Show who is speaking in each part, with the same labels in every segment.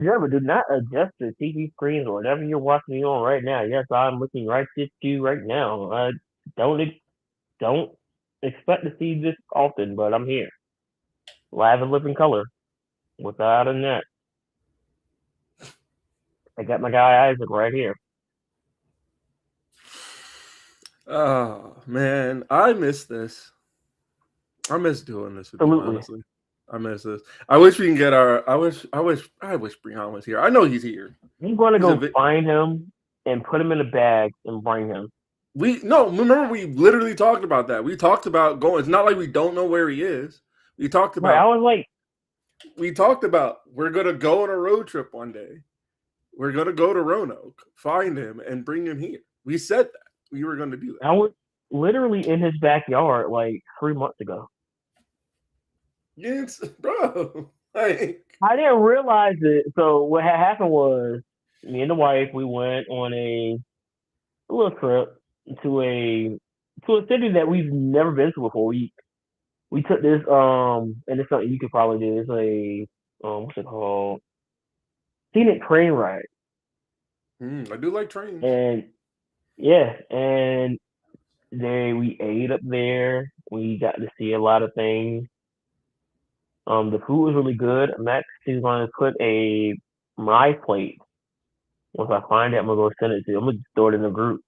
Speaker 1: Yeah, but do not adjust the TV screens or whatever you're watching me on right now. Yes, I'm looking right at you right now. I don't ex- don't expect to see this often, but I'm here, live and living color. Without a net, I got my guy Isaac right here.
Speaker 2: Oh man, I miss this. I miss doing this with you,
Speaker 1: Absolutely,
Speaker 2: honestly. I miss this. I wish we can get our. I wish Brian was here. I know he's here.
Speaker 1: I'm going to
Speaker 2: He's a
Speaker 1: go
Speaker 2: bit.
Speaker 1: find him and put him in a bag and bring him.
Speaker 2: We no. Remember, we literally talked about that. We talked about going. It's not like we don't know where he is. We talked
Speaker 1: Right, I
Speaker 2: about.
Speaker 1: was like,
Speaker 2: We talked about. We're gonna go on a road trip one day. We're gonna go to Roanoke, find him, and bring him here. We said that we were gonna do that.
Speaker 1: I was literally in his backyard like 3 months ago.
Speaker 2: Yes, bro. Like,
Speaker 1: I didn't realize it. So what had happened was me and the wife we went on a little trip to a to a city that we've never been to before. We took this and it's something you could probably do. It's a what's it called? Scenic train ride.
Speaker 2: I do like trains.
Speaker 1: And yeah, and we ate up there. We got to see a lot of things. The food was really good. I'm actually going to put a my plate. Once I find it, I'm gonna go send it to you. I'm gonna just throw it in the group.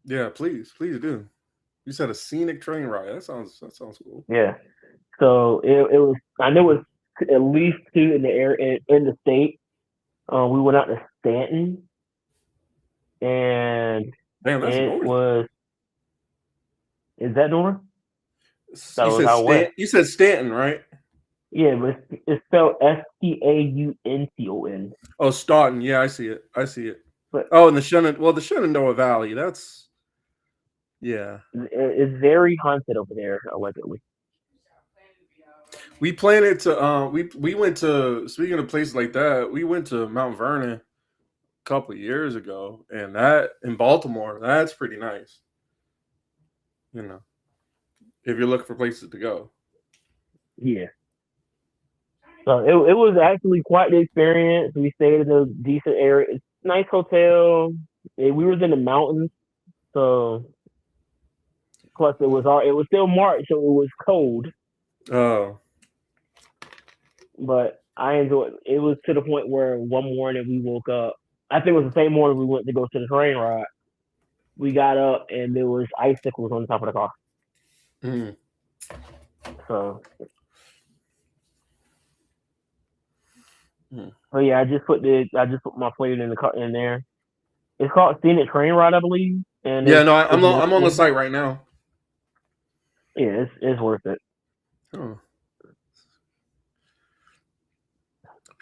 Speaker 2: Yeah, please do. You said a scenic train ride. That sounds cool.
Speaker 1: Yeah. So it was. I know it was at least two in the air in the state. We went out to Stanton, and
Speaker 2: Damn, that's
Speaker 1: it
Speaker 2: north.
Speaker 1: was. Is that Nora? That
Speaker 2: You
Speaker 1: was
Speaker 2: said
Speaker 1: out west.
Speaker 2: Stanton, right?
Speaker 1: Yeah, but it's spelled Stauton.
Speaker 2: Oh, Staunton. Yeah, I see it. I see it.
Speaker 1: But
Speaker 2: Oh, and the Shenandoah Valley. That's yeah.
Speaker 1: it's very haunted over there, allegedly.
Speaker 2: We planted to we went to speaking of places like that, we went to Mount Vernon a couple of years ago, and that in Baltimore, that's pretty nice. You know, if you're looking for places to go.
Speaker 1: Yeah. So it was actually quite the experience. We stayed in a decent area, it's a nice hotel. We was in the mountains, so plus it was still March, so it was cold.
Speaker 2: Oh,
Speaker 1: But I enjoyed. It was to the point where one morning we woke up. I think it was the same morning we went to go to the train ride. We got up and there was icicles on the top of the car.
Speaker 2: mm,
Speaker 1: So,
Speaker 2: mm.
Speaker 1: but yeah, I just put my plate in the car in there. It's called Scenic Train Ride, I believe, and
Speaker 2: Yeah, no,
Speaker 1: it's
Speaker 2: I'm on the
Speaker 1: local.
Speaker 2: site right now.
Speaker 1: Yeah, it's worth it.
Speaker 2: Oh,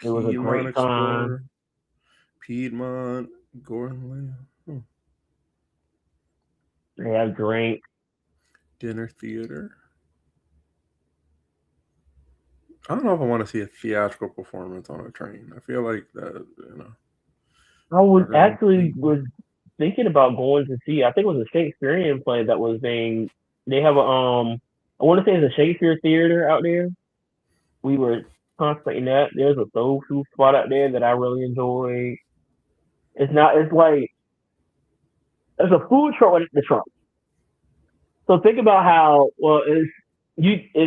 Speaker 1: It was a
Speaker 2: Piedmont
Speaker 1: great time.
Speaker 2: Explorer, Piedmont, Gordon Lamb,
Speaker 1: They have drinks.
Speaker 2: Dinner Theater. I don't know if I want to see a theatrical performance on a train. I feel like that,
Speaker 1: I was
Speaker 2: I'd rather.
Speaker 1: actually was thinking about going to see. I think it was a Shakespearean play that was being. They have a I want to say it's a Shakespeare theater out there. We were contemplating that. There's a soul food spot out there that I really enjoy. It's not. It's like there's a food truck right at the trunk. So think about how well is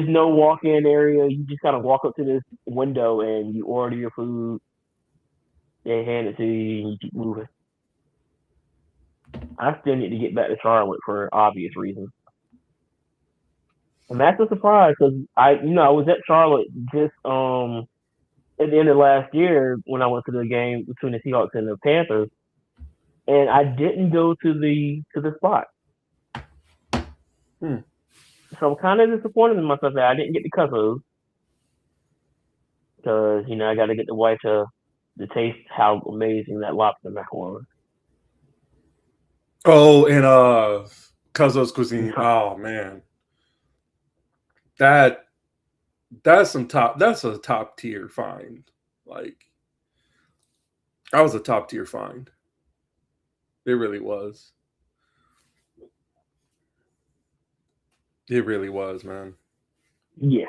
Speaker 1: no walk-in area. You just kind of walk up to this window and you order your food. They hand it to you and you keep moving. I still need to get back to Charlotte for obvious reasons. And that's a surprise because I was at Charlotte just at the end of last year when I went to the game between the Seahawks and the Panthers, and I didn't go to the spot.
Speaker 2: Hmm.
Speaker 1: So I'm kind of disappointed in myself that I didn't get the cover because I got to get the wife to taste how amazing that lobster mac was.
Speaker 2: Oh, and Cuzzo's Cuisine. Oh man, that that's some top. That's a top tier find. Like that was a top tier find. It really was. It really was, man.
Speaker 1: Yeah,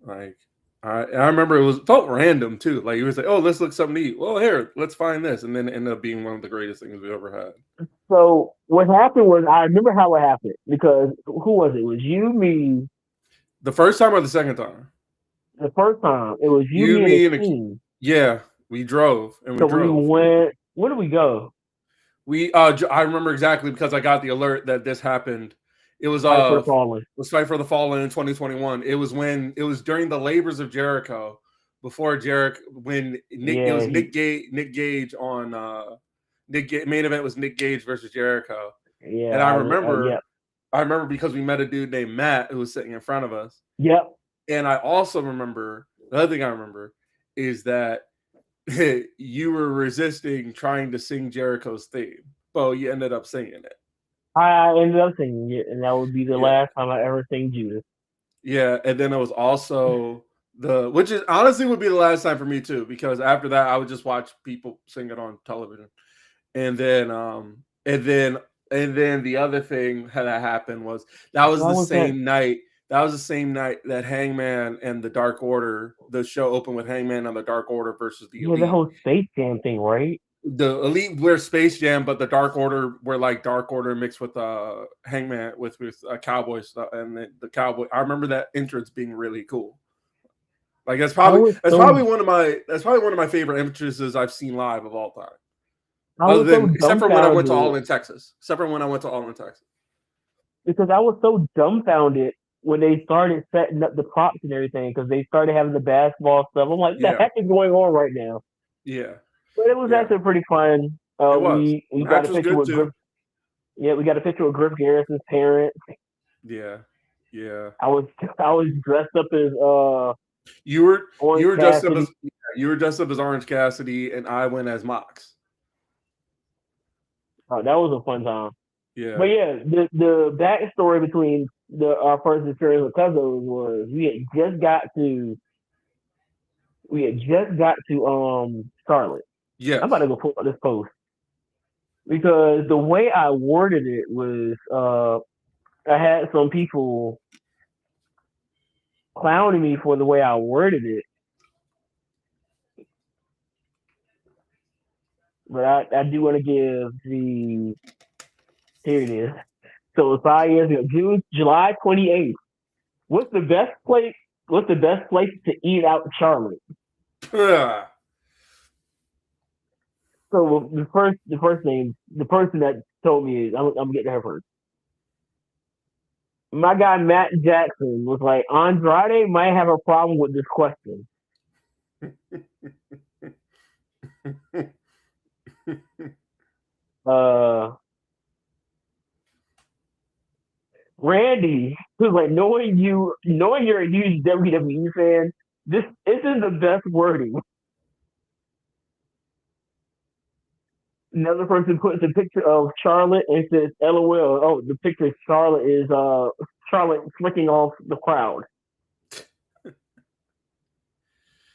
Speaker 2: Like I remember felt random too. Like he was like, "Oh, let's look something to eat. Well, here, let's find this," and then it ended up being one of the greatest things we ever had.
Speaker 1: So what happened was I remember how it happened because who was it? It was you, me.
Speaker 2: The first time or the second time?
Speaker 1: The first time it was you,
Speaker 2: You,
Speaker 1: me, and
Speaker 2: me,
Speaker 1: a
Speaker 2: and
Speaker 1: team.
Speaker 2: yeah, we drove and we
Speaker 1: So we
Speaker 2: drove.
Speaker 1: went. Where did we go?
Speaker 2: I remember exactly because I got the alert that this happened. It
Speaker 1: Fight for the fallen.
Speaker 2: was Fight for the Fallen in 2021. It was during the labors of Jericho before Jericho when Nick it
Speaker 1: Yeah,
Speaker 2: was
Speaker 1: he.
Speaker 2: Nick Gage on main event was Nick Gage versus Jericho.
Speaker 1: Yeah,
Speaker 2: And
Speaker 1: yep,
Speaker 2: I remember because we met a dude named Matt who was sitting in front of us.
Speaker 1: yep.
Speaker 2: And I also remember the other thing I remember is that you were resisting trying to sing Jericho's theme. Well, you ended up singing it.
Speaker 1: I ended up singing it, and that would be the
Speaker 2: Yeah.
Speaker 1: last time I ever sang Judas.
Speaker 2: Yeah. And then it was also which is honestly would be the last time for me too, because after that I would just watch people sing it on television. And then and then the other thing that happened was that was
Speaker 1: Why
Speaker 2: the
Speaker 1: was that?
Speaker 2: same night. That was the same night that Hangman and the Dark Order, the show opened with Hangman and the Dark Order versus the
Speaker 1: Yeah, the
Speaker 2: Elite.
Speaker 1: whole Space Jam thing, right?
Speaker 2: The Elite were Space Jam, but the Dark Order were like Dark Order mixed with Hangman with Cowboy stuff, and the Cowboy. I remember that entrance being really cool. Like
Speaker 1: I was so
Speaker 2: that's probably one of my favorite entrances I've seen live of all time.
Speaker 1: I
Speaker 2: Other
Speaker 1: was so
Speaker 2: than except for when I went to
Speaker 1: dumbfounded
Speaker 2: All in Texas. Except for when I went to All in Texas.
Speaker 1: because I was so dumbfounded when they started setting up the props and everything because they started having the basketball stuff. I'm like, what the
Speaker 2: Yeah,
Speaker 1: heck is going on right now?
Speaker 2: yeah,
Speaker 1: But it was
Speaker 2: yeah.
Speaker 1: actually pretty fun.
Speaker 2: It was.
Speaker 1: We got
Speaker 2: Match
Speaker 1: a
Speaker 2: was
Speaker 1: picture
Speaker 2: good
Speaker 1: with
Speaker 2: too.
Speaker 1: Griff. Yeah, we got a picture with Griff Garrison's parents.
Speaker 2: Yeah, yeah.
Speaker 1: I was I was dressed up as
Speaker 2: You
Speaker 1: Orange
Speaker 2: were dressed up as
Speaker 1: Cassidy.
Speaker 2: you were dressed up as Orange Cassidy, and I went as Mox.
Speaker 1: Oh, that was a fun time. But
Speaker 2: Yeah.
Speaker 1: yeah, the backstory between the our first experience with Cuzzo was we had just got to Charlotte. I'm about
Speaker 2: Yes.
Speaker 1: to go pull up this post because the way I worded it was I had some people clowning me for the way I worded it, but I do want to give the here it is. So 5 years ago, July 28th. What's the best place? What's the best place to eat out in Charlotte?
Speaker 2: Ugh.
Speaker 1: So the first name, the person that told me is I'm getting her first. My guy Matt Jackson was like, Andrade might have a problem with this question. Uh, Randy, who's like, knowing you're a huge WWE fan, this isn't the best wording. Another person puts a picture of Charlotte and says, "LOL." Oh, the picture of Charlotte is Charlotte flicking off the crowd,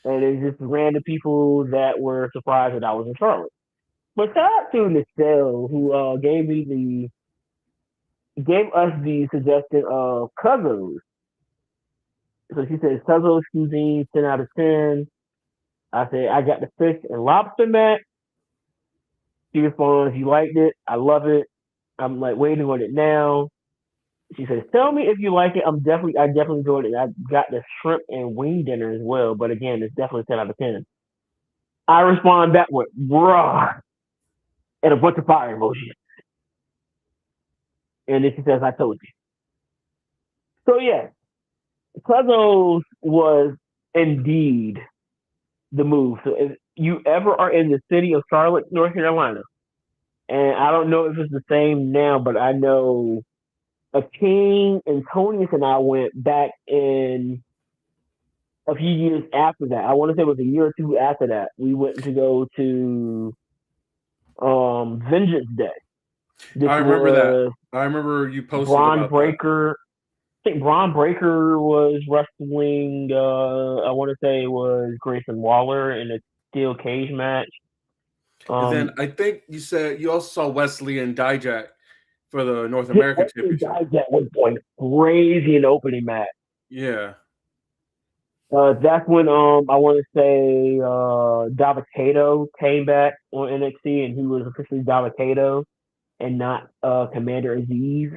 Speaker 1: and it's just random people that were surprised that I was in Charlotte. But shout out to Michelle who gave us the suggestion of Cuzzo's. So she says Cuzzo's cuisine 10 out of 10. I said I got the fish and lobster mat. She responds, "You liked it? I love it. I'm like waiting on it now." She says, "Tell me if you like it. I definitely enjoyed it. I got the shrimp and wing dinner as well, but again, it's definitely 10 out of 10." I respond back with "bruh" and a bunch of fire emojis, and then she says, "I told you." So yeah, Cuzzo's was indeed the move. So if you ever are in the city of Charlotte, North Carolina, and I don't know if it's the same now, but I know a King and Tonyus and I went back in a few years after that. I want to say it was a year or two after that. We went to go to Vengeance Day. This
Speaker 2: I remember that.
Speaker 1: was
Speaker 2: I remember you posted
Speaker 1: Braun
Speaker 2: about that.
Speaker 1: Breaker. I think Braun Breaker was wrestling. I want to say it was Grayson Waller in a steel cage match.
Speaker 2: And then
Speaker 1: Um,
Speaker 2: I think you said you also saw Wesley and Dijak for the North
Speaker 1: hit
Speaker 2: American
Speaker 1: Wesley
Speaker 2: Championship.
Speaker 1: Dijak was going crazy in the opening match.
Speaker 2: Yeah.
Speaker 1: That's when I want to say Davikato came back on NXT and he was officially Davikato and not Commander Aziz.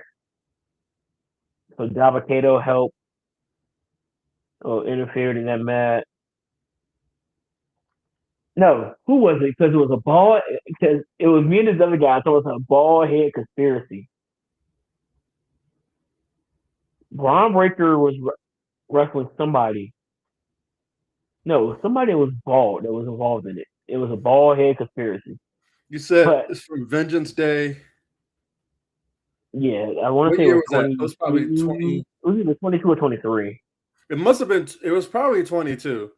Speaker 1: So Davikato helped interfered in that match. No, who was it? Because it was a ball. Because it was me and this other guy. So it was a ball head conspiracy. Braun Breaker was wrestling somebody. No, somebody was bald that was involved in it. It was a ball head conspiracy.
Speaker 2: You said
Speaker 1: But
Speaker 2: it's from Vengeance Day.
Speaker 1: yeah, I want to
Speaker 2: What
Speaker 1: say it
Speaker 2: year
Speaker 1: was
Speaker 2: was that? It was probably
Speaker 1: 22.
Speaker 2: 20.
Speaker 1: It was either 22 or 23.
Speaker 2: It must have been. It was probably 22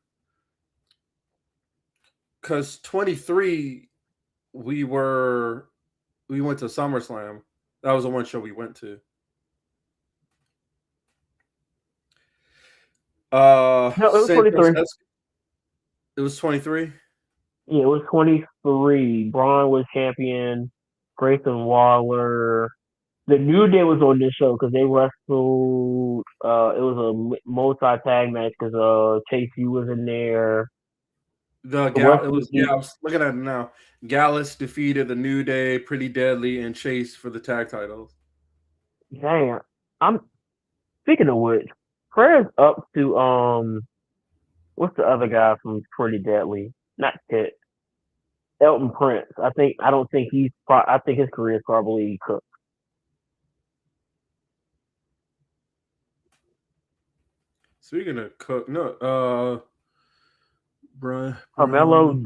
Speaker 2: because 23 we were we went to SummerSlam. That was the one show we went to.
Speaker 1: No, it was
Speaker 2: Saint
Speaker 1: 23.
Speaker 2: Francisco. It was 23.
Speaker 1: Yeah, it was 23. Braun was champion. Grayson Waller. The New Day was on this show because they wrestled. It was a multi tag match because Chase U was in there. The
Speaker 2: It
Speaker 1: Western
Speaker 2: was, yeah, I
Speaker 1: Heat.
Speaker 2: was looking at it now. Gallus defeated the New Day, Pretty Deadly, and Chase for the tag titles.
Speaker 1: Damn. I'm speaking of which, prayers up to what's the other guy from Pretty Deadly? Not Kit. Elton Prince. I don't think I think his career is probably cooked.
Speaker 2: Speaking of Cook, no, Brian Brown.
Speaker 1: Carmelo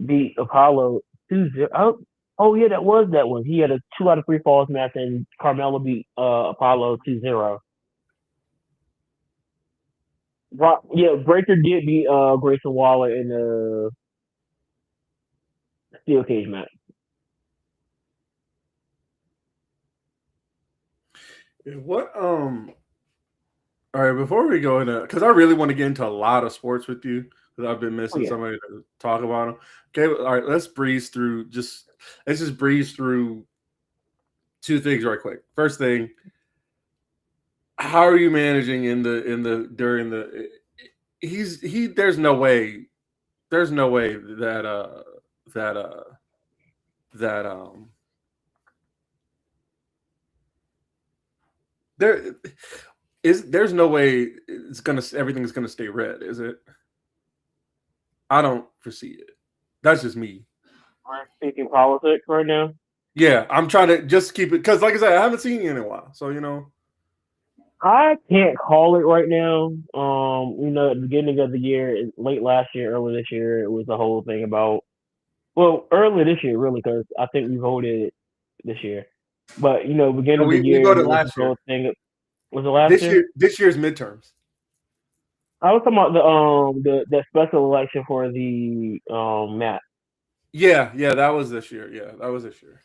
Speaker 1: beat Apollo 2-0. Oh yeah, that was that one. He had a 2 out of 3 falls match and Carmelo beat Apollo 2-0. Yeah, Breaker did beat Grayson Waller in the steel cage match.
Speaker 2: What All right, before we go into, because I really want to get into a lot of sports with you, because I've been
Speaker 1: Oh
Speaker 2: missing
Speaker 1: yeah.
Speaker 2: somebody to talk about them. Okay, all right, let's just breeze through two things right quick. First thing, how are you managing in the during the he there's no way that that there there's no way everything's gonna stay red, is it? I don't foresee it. That's just me.
Speaker 1: We're speaking politics right now.
Speaker 2: Yeah, I'm trying to just keep it because, like I said, I haven't seen you in a while. So
Speaker 1: I can't call it right now. At the beginning of the year, late last year, early this year, it was the whole thing about. Well, early this year, really, because I think we voted this year. But beginning of the
Speaker 2: we
Speaker 1: year,
Speaker 2: go to
Speaker 1: there was this
Speaker 2: last year.
Speaker 1: whole thing. Was it last year?
Speaker 2: This year's midterms.
Speaker 1: I was talking about the special election for the map.
Speaker 2: Yeah, yeah, that was this year. Yeah, that was this year.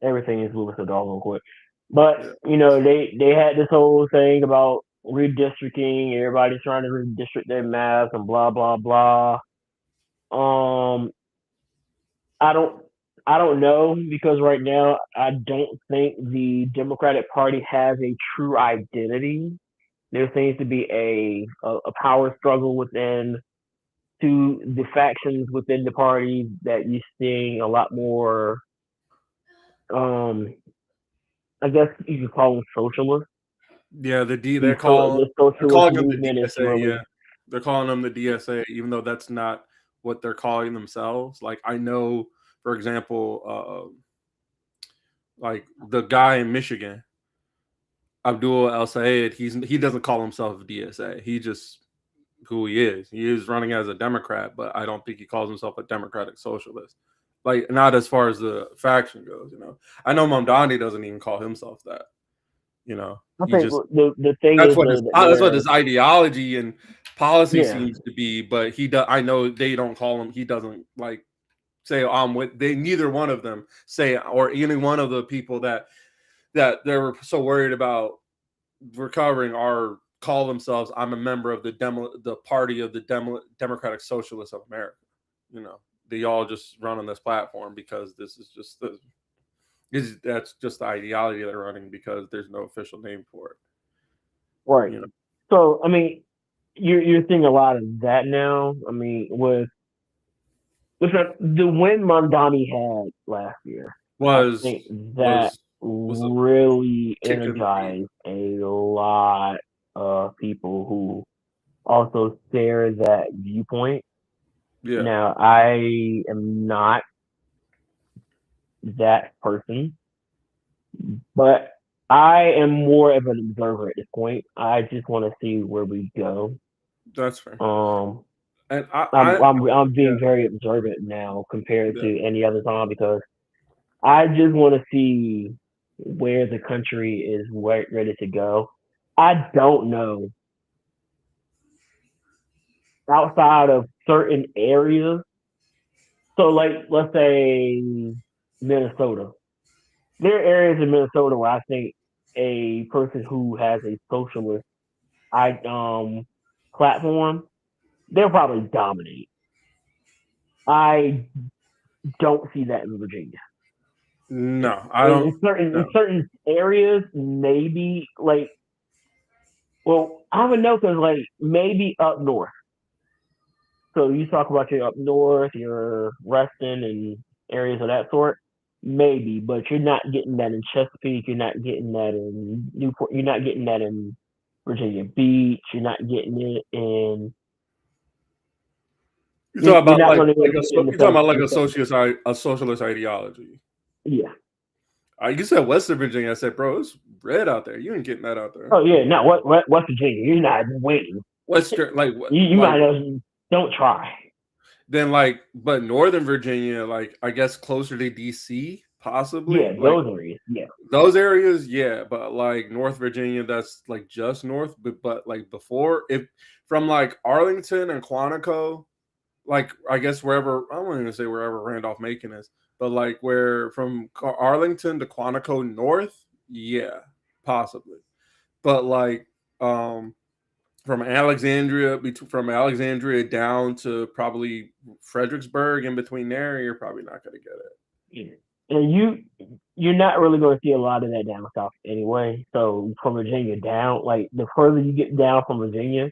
Speaker 1: Everything is moving so doggone quick. But
Speaker 2: Yeah.
Speaker 1: they had this whole thing about redistricting. Everybody's trying to redistrict their maps and blah blah blah. Um, I don't I don't know because right now I don't think the Democratic Party has a true identity. There seems to be a power struggle within to the factions within the party that you're seeing a lot more. Um, I guess you could call them socialists.
Speaker 2: Yeah,
Speaker 1: The
Speaker 2: they're
Speaker 1: socialist
Speaker 2: calling them the
Speaker 1: movement is
Speaker 2: DSA. Yeah,
Speaker 1: really
Speaker 2: they're calling them the DSA, even though that's not what they're calling themselves. Like I know, for example, like the guy in Michigan, Abdul El Sayed, he doesn't call himself DSA. He just who he is. He is running as a Democrat, but I don't think he calls himself a democratic socialist. Like not as far as the faction goes. I know Mamdani doesn't even call himself that.
Speaker 1: I
Speaker 2: He
Speaker 1: think
Speaker 2: just
Speaker 1: the thing is though that
Speaker 2: that's what
Speaker 1: they're
Speaker 2: his ideology and policy
Speaker 1: yeah
Speaker 2: seems to be. But he does. I know they don't call him. He doesn't like say I'm with. They neither one of them say or any one of the people that they're so worried about recovering are call themselves I'm a member of the party of the Democratic Socialists of America. They all just run on this platform because this is just that's just the ideology they're running because there's no official name for it.
Speaker 1: right.
Speaker 2: You know.
Speaker 1: So I mean, you're seeing a lot of that now. I mean, with the win Mondani had last year, I
Speaker 2: Was
Speaker 1: think that
Speaker 2: was was a
Speaker 1: really
Speaker 2: kick in the teeth.
Speaker 1: energized a lot of people who also share that viewpoint.
Speaker 2: Yeah,
Speaker 1: Now, I am not that person, but I am more of an observer at this point. I just want to see where we go.
Speaker 2: that's fair.
Speaker 1: Um,
Speaker 2: And
Speaker 1: I'm
Speaker 2: yeah,
Speaker 1: being very observant now compared
Speaker 2: yeah.
Speaker 1: to any other time because I just want to see where the country is ready to go. I don't know outside of certain areas. So, like, let's say Minnesota. There are areas in Minnesota where I think a person who has a socialist I platform, they'll probably dominate. I don't see that in Virginia.
Speaker 2: No, I don't.
Speaker 1: In
Speaker 2: No.
Speaker 1: certain areas, maybe like well, I don't know because like maybe up north. So you talk about your up north, your Reston and areas of that sort, maybe, but you're not getting that in Chesapeake. You're not getting that in Newport. You're not getting that in Virginia Beach. You're not getting it in.
Speaker 2: You talking
Speaker 1: You're
Speaker 2: about
Speaker 1: not
Speaker 2: like
Speaker 1: going to
Speaker 2: like
Speaker 1: get it in
Speaker 2: you talking about like
Speaker 1: the south.
Speaker 2: a socialist ideology.
Speaker 1: Yeah.
Speaker 2: You said Western Virginia. I said, bro, it's red out there. You ain't getting that out there.
Speaker 1: Oh yeah. Now what West Virginia? You're not waiting.
Speaker 2: Western, like what,
Speaker 1: You
Speaker 2: like
Speaker 1: might as well don't try.
Speaker 2: then like, but Northern Virginia, like I guess closer to DC, possibly.
Speaker 1: Yeah,
Speaker 2: Like
Speaker 1: those areas. Yeah.
Speaker 2: those areas, yeah. But like North Virginia, that's like just north. But like before, if from like Arlington and Quantico, like I guess wherever I won't even say wherever Randolph Macon is, but like where from Arlington to Quantico north, yeah, possibly. But like um from Alexandria from Alexandria down to probably Fredericksburg in between there, you're probably not going to get it.
Speaker 1: Yeah. And you're not really going to see a lot of that down south anyway. So from Virginia down, like the further you get down from Virginia,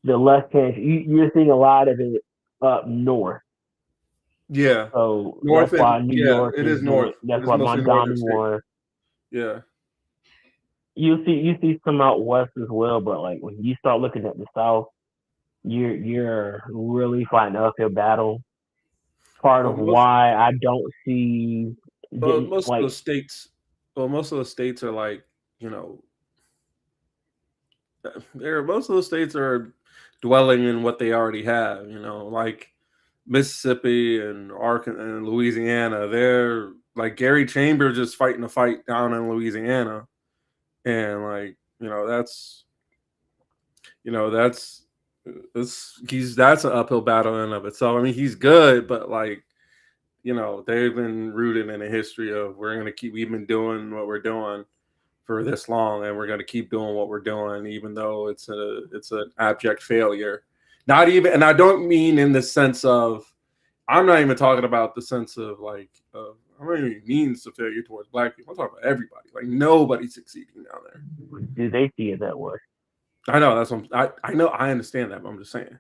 Speaker 1: the less chance you're seeing a lot of it up north.
Speaker 2: Yeah,
Speaker 1: So that's
Speaker 2: north and
Speaker 1: why New
Speaker 2: yeah,
Speaker 1: York
Speaker 2: it
Speaker 1: is
Speaker 2: is
Speaker 1: doing.
Speaker 2: north. It
Speaker 1: That's
Speaker 2: is
Speaker 1: why
Speaker 2: mostly northern
Speaker 1: Mondani
Speaker 2: states.
Speaker 1: won.
Speaker 2: Yeah,
Speaker 1: You see some out west as well, but like when you start looking at the south, you're really fighting an uphill battle. Part
Speaker 2: well,
Speaker 1: of why I don't see didn't
Speaker 2: most of
Speaker 1: like
Speaker 2: the states, most of the states are like you know, there most of the states are dwelling in what they already have. You know, like Mississippi and Arkansas and Louisiana, they're like Gary Chambers just fighting a fight down in Louisiana, and like you know that's an uphill battle in and of itself. I mean, he's good, but like they've been rooted in a history of we've been doing what we're doing for this long, and we're gonna keep doing what we're doing, even though it's an abject failure. Not even, and I don't mean in the sense of I'm not even talking about the sense of like I don't even mean it's a failure towards black people. I'm talking about everybody. Like nobody's succeeding down there.
Speaker 1: do they see it that way?
Speaker 2: I know that's what I know I understand that, but I'm just saying.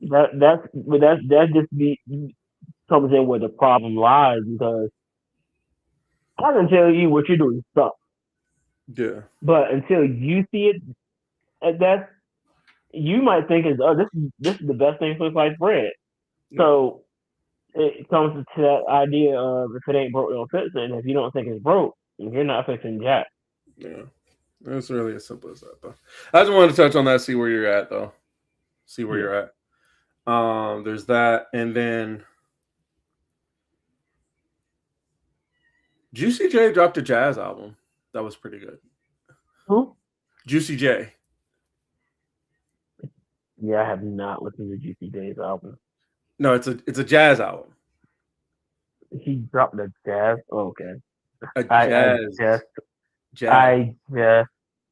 Speaker 1: That just be comes in where the problem lies because I can tell you what you're doing sucks,
Speaker 2: Yeah.
Speaker 1: but until you see it, that's you might think is this is the best thing for sliced bread.
Speaker 2: Yeah.
Speaker 1: So it comes to that idea of if it ain't broke, don't fix it. And if you don't think it's broke, you're not fixing jack.
Speaker 2: Yeah. It's really as simple as that though. I just wanted to touch on that, see where you're at though. See where
Speaker 1: Yeah.
Speaker 2: you're at. There's that, and then Juicy J dropped a jazz album. That was pretty good.
Speaker 1: Who?
Speaker 2: Juicy J.
Speaker 1: Yeah, I have not listened to Juicy J's album.
Speaker 2: No, it's a jazz album.
Speaker 1: He dropped the jazz. Oh, okay.
Speaker 2: A
Speaker 1: I
Speaker 2: jazz jazz.
Speaker 1: I just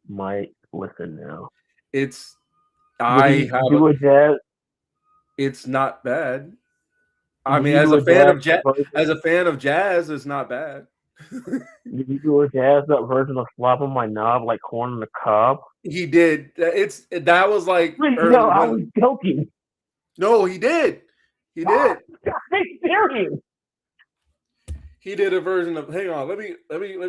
Speaker 1: might listen now.
Speaker 2: It's
Speaker 1: Did
Speaker 2: I
Speaker 1: he
Speaker 2: have a
Speaker 1: do a jazz?
Speaker 2: it's not bad. I
Speaker 1: Did
Speaker 2: mean,
Speaker 1: he do a jazz version?
Speaker 2: as a fan of jazz, it's not bad.
Speaker 1: Did you do a jazzed up version of "Slopping My Knob" like corn on the cob?
Speaker 2: He did. That was like
Speaker 1: Wait, no,
Speaker 2: early,
Speaker 1: I
Speaker 2: but
Speaker 1: was joking.
Speaker 2: no, he did. He
Speaker 1: God,
Speaker 2: did.
Speaker 1: I'm serious.
Speaker 2: He did a version of. Hang on, let me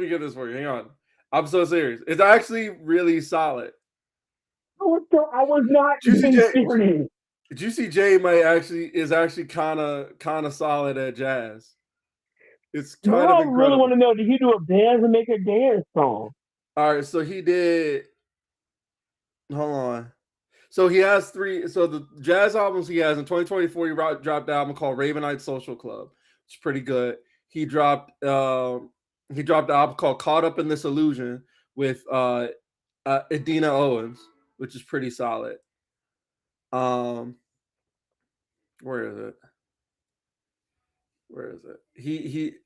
Speaker 2: get this for you. Hang on. I'm so serious. It's actually really solid.
Speaker 1: I was not
Speaker 2: Juicy
Speaker 1: being
Speaker 2: J,
Speaker 1: serious.
Speaker 2: Juicy J might actually is actually kind of solid at jazz. It's kind of
Speaker 1: Now I really want
Speaker 2: incredible.
Speaker 1: to know, did he do a dance and make a dance song?
Speaker 2: All right, so he did. Hold on. So he has three. So the jazz albums he has in 2024, dropped an album called Ravenite Social Club. It's pretty good. He dropped he dropped an album called Caught Up in This Illusion with Adina Owens, which is pretty solid. Um, where is it? Where is it?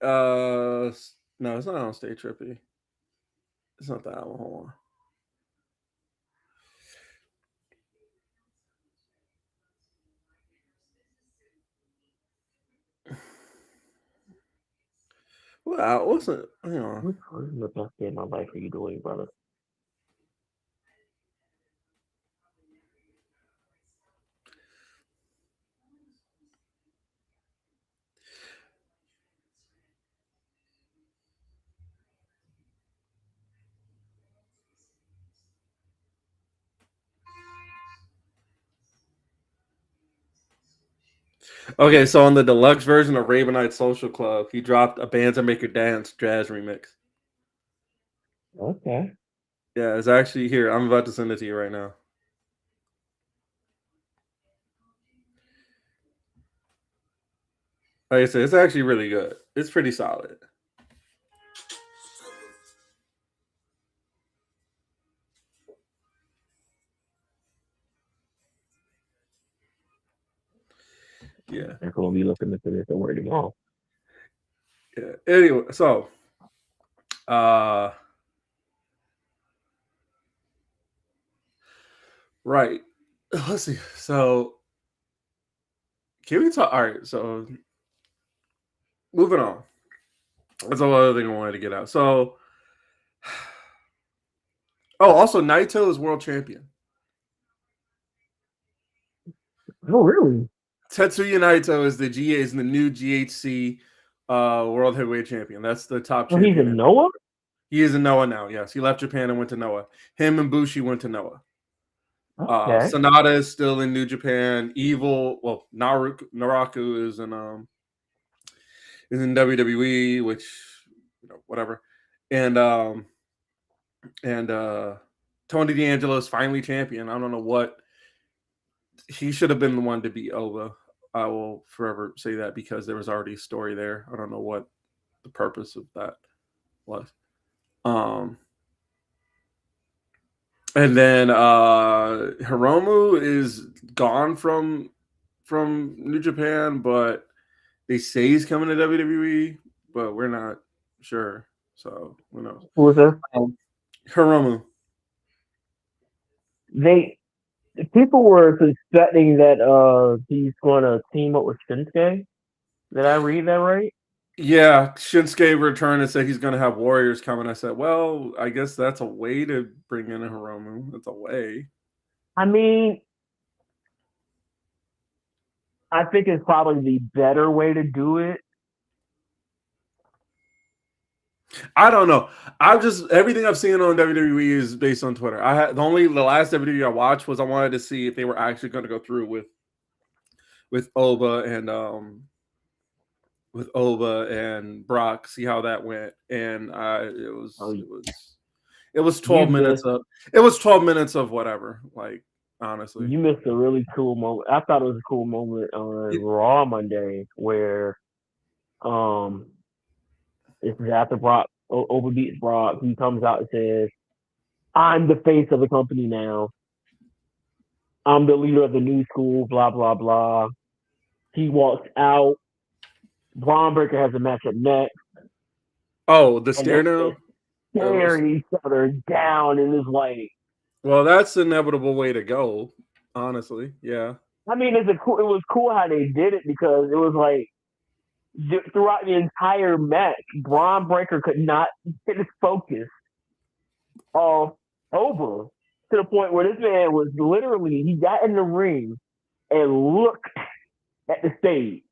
Speaker 2: No, it's not on Stay Trippy. It's not that album. Hold on. Well, what's it? Hang on.
Speaker 1: Which version of the best day of my life are you doing, brother?
Speaker 2: Okay, so on the deluxe version of Ravenite Social Club, he dropped a Bands That Make Your Dance jazz remix.
Speaker 1: Okay.
Speaker 2: Yeah, it's actually here. I'm about to send it to you right now. Like I said, it's actually really good. It's pretty solid. Yeah.
Speaker 1: They're going to be looking into this and where to go.
Speaker 2: Yeah. Anyway, so uh right. Let's see. So can we talk? All right. So moving on. That's the other thing I wanted to get out. So, oh, also Naito is world champion.
Speaker 1: Oh, really?
Speaker 2: Tetsuya Naito is the new GHC world heavyweight champion. That's the top
Speaker 1: Oh, he's
Speaker 2: champion
Speaker 1: in
Speaker 2: in.
Speaker 1: Noah?
Speaker 2: He is in Noah now. Yes, he left Japan and went to Noah. Him and Bushi went to Noah.
Speaker 1: Okay.
Speaker 2: Sonata is still in New Japan. Evil, well, Naraku is in WWE, which whatever. And and Tony D'Angelo is finally champion. I don't know what he should have been the one to beat Oba. I will forever say that because there was already a story there. I don't know what the purpose of that was. Um, and then Hiromu is gone from New Japan, but they say he's coming to WWE, but we're not sure. So who knows?
Speaker 1: Who was this?
Speaker 2: Hiromu.
Speaker 1: They people were suspecting that he's going to team up with Shinsuke. Did I read that right?
Speaker 2: Yeah, Shinsuke returned and said he's going to have Warriors coming. I said, well, I guess that's a way to bring in a Hiromu. That's a way.
Speaker 1: I mean, I think it's probably the better way to do it.
Speaker 2: I don't know. I've just everything I've seen on WWE is based on Twitter. I had the last WWE I watched was I wanted to see if they were actually going to go through with Oba and Brock, see how that went, and
Speaker 1: Oh,
Speaker 2: it was
Speaker 1: you
Speaker 2: 12 minutes
Speaker 1: missed
Speaker 2: of it was 12 minutes of whatever. Like honestly,
Speaker 1: you missed a really cool moment. I thought it was a cool moment on
Speaker 2: it,
Speaker 1: Raw Monday where um it's after Brock overbeats Brock. He comes out and says, "I'm the face of the company now. I'm the leader of the new school." Blah blah blah. He walks out. Braun Breaker has a matchup next,
Speaker 2: oh, the
Speaker 1: and they
Speaker 2: stare down.
Speaker 1: just stare each other down, and it's like,
Speaker 2: Well, that's an inevitable way to go. Honestly, yeah.
Speaker 1: I mean, it was cool how they did it because it was like throughout the entire match, Braun Breaker could not get his focus off over to the point where this man was literally, he got in the ring and looked at the stage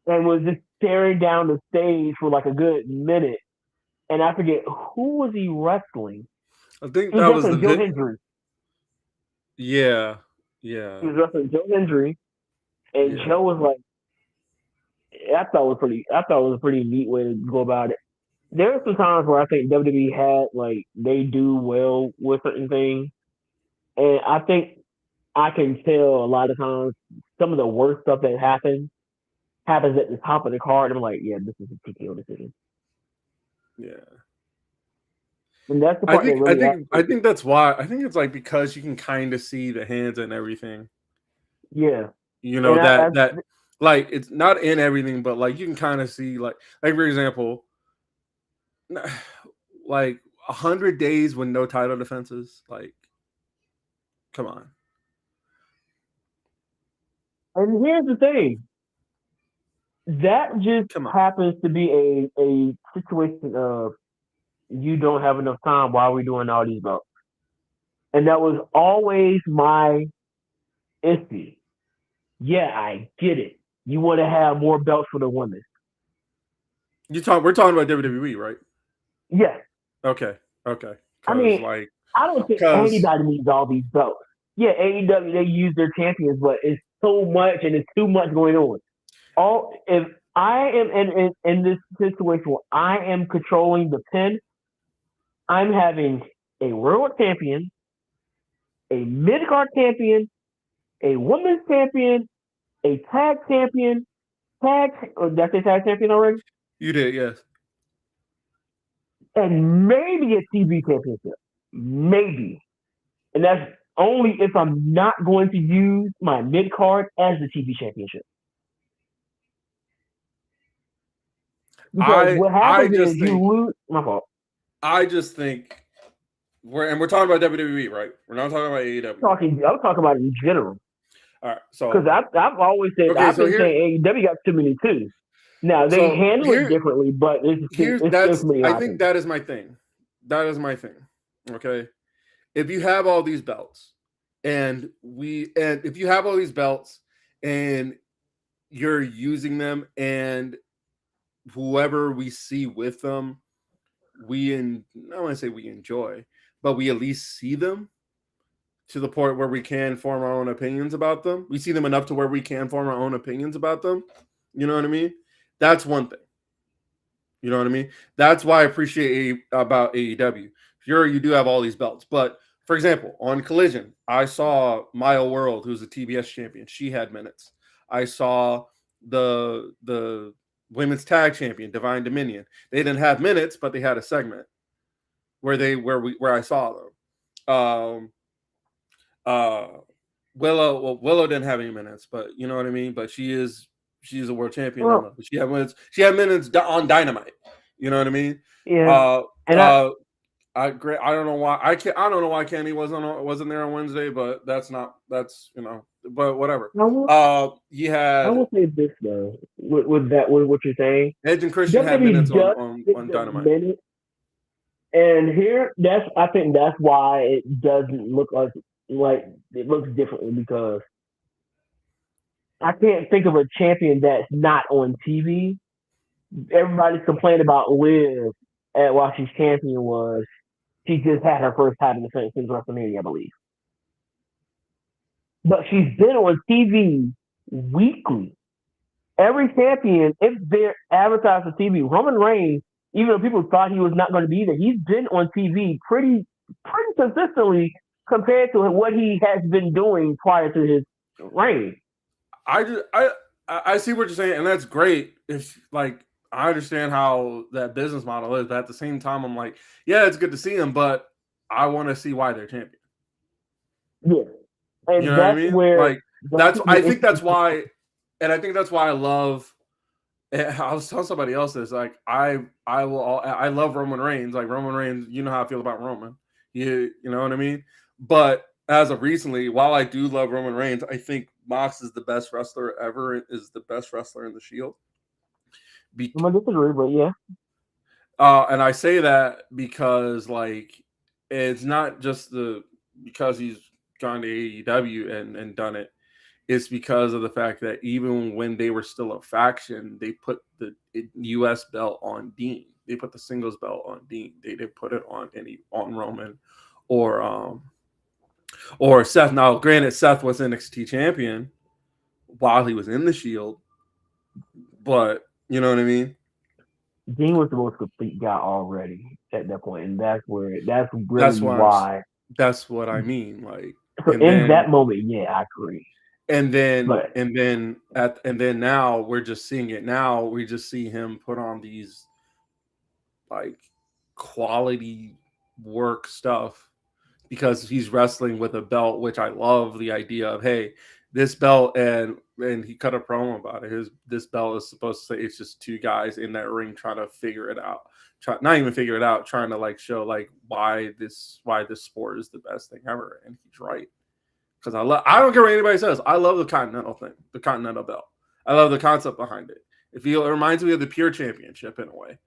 Speaker 1: and was just staring down the stage for like a good minute. And I forget who was he wrestling.
Speaker 2: I think
Speaker 1: He was
Speaker 2: that was the
Speaker 1: wrestling Joe Hendry.
Speaker 2: yeah,
Speaker 1: He
Speaker 2: yeah,
Speaker 1: was wrestling Joe Hendry, and
Speaker 2: yeah.
Speaker 1: Joe was like, I thought it was pretty. I thought it was a pretty neat way to go about it. There are some times where I think WWE had like they do well with certain things, and I think I can tell a lot of times some of the worst stuff that happens at the top of the card. And I'm like, yeah, this is a TKO decision,
Speaker 2: Yeah.
Speaker 1: and that's the
Speaker 2: I
Speaker 1: part that
Speaker 2: think I
Speaker 1: really
Speaker 2: think I
Speaker 1: aggravates me.
Speaker 2: think that's why I think it's like because you can kind of see the hands and everything.
Speaker 1: Yeah,
Speaker 2: You know
Speaker 1: and
Speaker 2: that like it's not in everything, but like you can kind of see like for example, like 100 days with no title defenses. Like, come on,
Speaker 1: and here's the thing, that just
Speaker 2: come on.
Speaker 1: happens to be a situation of you don't have enough time. Why are we doing all these belts? And that was always my issue. Yeah, I get it. You want to have more belts for the women.
Speaker 2: We're talking about WWE, right?
Speaker 1: Yes.
Speaker 2: Okay, okay,
Speaker 1: I
Speaker 2: because
Speaker 1: mean,
Speaker 2: like
Speaker 1: I don't think
Speaker 2: because
Speaker 1: anybody needs all these belts. Yeah, AEW, they use their champions, but it's so much and it's too much going on. All if I am in this situation where I am controlling the pin, I'm having a world champion, a mid card champion, a women's champion, a tag champion, or did I say tag champion already?
Speaker 2: you did, yes.
Speaker 1: And maybe a TV championship. Maybe. And that's only if I'm not going to use my mid card as the TV championship. Because what
Speaker 2: I
Speaker 1: happens is
Speaker 2: just
Speaker 1: you
Speaker 2: think
Speaker 1: lose. My fault.
Speaker 2: I just think we're talking about WWE, right? We're not talking about AEW.
Speaker 1: I'm talking about it in general.
Speaker 2: All right,
Speaker 1: Because
Speaker 2: so
Speaker 1: I've always said,
Speaker 2: okay,
Speaker 1: I've been saying AEW got too many too. Now they
Speaker 2: so
Speaker 1: handle it differently, but
Speaker 2: here's
Speaker 1: it's still
Speaker 2: that's
Speaker 1: too many in
Speaker 2: I
Speaker 1: my
Speaker 2: think
Speaker 1: opinion.
Speaker 2: that is my thing. That is my thing. Okay, if you have all these belts, and if you have all these belts, and you're using them, and whoever we see with them, I don't want to say we enjoy, but we at least see them to the point where we can form our own opinions about them. We see them enough to where we can form our own opinions about them. You know what I mean? That's one thing. You know what I mean? That's why I appreciate about AEW. Sure, you do have all these belts, but for example, on Collision, I saw Maya World, who's a TBS champion. She had minutes. I saw the women's tag champion, Divine Dominion. They didn't have minutes, but they had a segment where I saw them. Uh, Willow didn't have any minutes, but you know what I mean. But she's a world champion now.
Speaker 1: Well,
Speaker 2: But she had minutes. She had minutes on Dynamite. You know what I mean?
Speaker 1: yeah,
Speaker 2: Uh,
Speaker 1: and
Speaker 2: uh, I don't know why I don't know why Kenny wasn't there on Wednesday, but that's but whatever.
Speaker 1: I will
Speaker 2: He
Speaker 1: I
Speaker 2: had
Speaker 1: will say this though, with what you're saying,
Speaker 2: Edge and Christian had
Speaker 1: WWE
Speaker 2: minutes
Speaker 1: does get
Speaker 2: on
Speaker 1: the
Speaker 2: Dynamite.
Speaker 1: minute, and here I think that's why it doesn't look like it looks differently because I can't think of a champion that's not on TV. Everybody's complaining about Liv at while she's champion was she just had her first title defense since WrestleMania, I believe. But she's been on TV weekly. Every champion, if they're advertised on TV, Roman Reigns, even though people thought he was not going to be there, he's been on TV pretty consistently compared to what he has been doing prior to his reign.
Speaker 2: I just I see what you're saying, and that's great. If like I understand how that business model is, but at the same time, I'm like, yeah, it's good to see them, but I want to see why they're champion.
Speaker 1: Yeah,
Speaker 2: You
Speaker 1: and
Speaker 2: know what I
Speaker 1: that's
Speaker 2: mean?
Speaker 1: where
Speaker 2: Like
Speaker 1: that's
Speaker 2: I
Speaker 1: the
Speaker 2: think
Speaker 1: issue.
Speaker 2: that's why, and I think that's why I love. I was telling somebody else this. Like I love Roman Reigns. Like Roman Reigns, you know how I feel about Roman. You know what I mean. But as of recently, while I do love Roman Reigns, I think Mox is the best wrestler ever, is the best wrestler in the Shield.
Speaker 1: I'm gonna disagree, but yeah.
Speaker 2: And I say that because like it's not just the because he's gone to AEW and done it. It's because of the fact that even when they were still a faction, they put the U.S. belt on Dean. They put the singles belt on Dean. They didn't put it on Roman or Seth. Now, granted, Seth was NXT champion while he was in the Shield, but you know what I mean.
Speaker 1: Dean was the most complete guy already at that point, and that's
Speaker 2: That's
Speaker 1: really
Speaker 2: why
Speaker 1: why.
Speaker 2: that's what I mean. Like,
Speaker 1: So
Speaker 2: and
Speaker 1: in
Speaker 2: then
Speaker 1: that moment, yeah, I agree. But
Speaker 2: and then now we're just seeing it. Now we just see him put on these like quality work stuff because he's wrestling with a belt, which I love the idea of. Hey, this belt, and he cut a promo about it. This belt is supposed to say it's just two guys in that ring trying to figure it out. Not even figure it out, trying to like show like why this sport is the best thing ever, and he's right. Because I don't care what anybody says. I love the Continental thing, the Continental belt. I love the concept behind it. It reminds me of the Pure Championship in a way,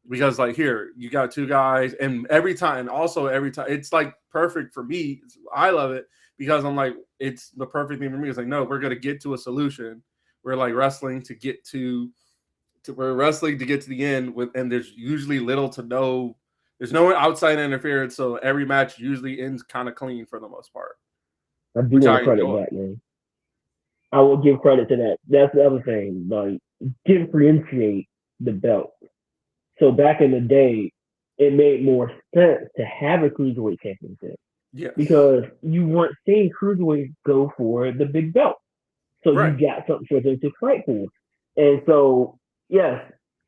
Speaker 2: because like here you got two guys, and every time it's like perfect for me. I love it because I'm like it's the perfect thing for me. It's like no, we're gonna get to a solution. We're like wrestling to get to we're wrestling to get to the end with, and there's usually little to no. There's no outside interference, so every match usually ends kind of clean for the most part,
Speaker 1: I do
Speaker 2: which
Speaker 1: want to
Speaker 2: I
Speaker 1: credit
Speaker 2: enjoy.
Speaker 1: that, man. I will give credit to that. That's the other thing. Like differentiate the belt. So back in the day, it made more sense to have a cruiserweight championship
Speaker 2: Yes.
Speaker 1: because you weren't seeing cruiserweights go for the big belt. So you
Speaker 2: Right.
Speaker 1: got something for them to fight for. And so, yes,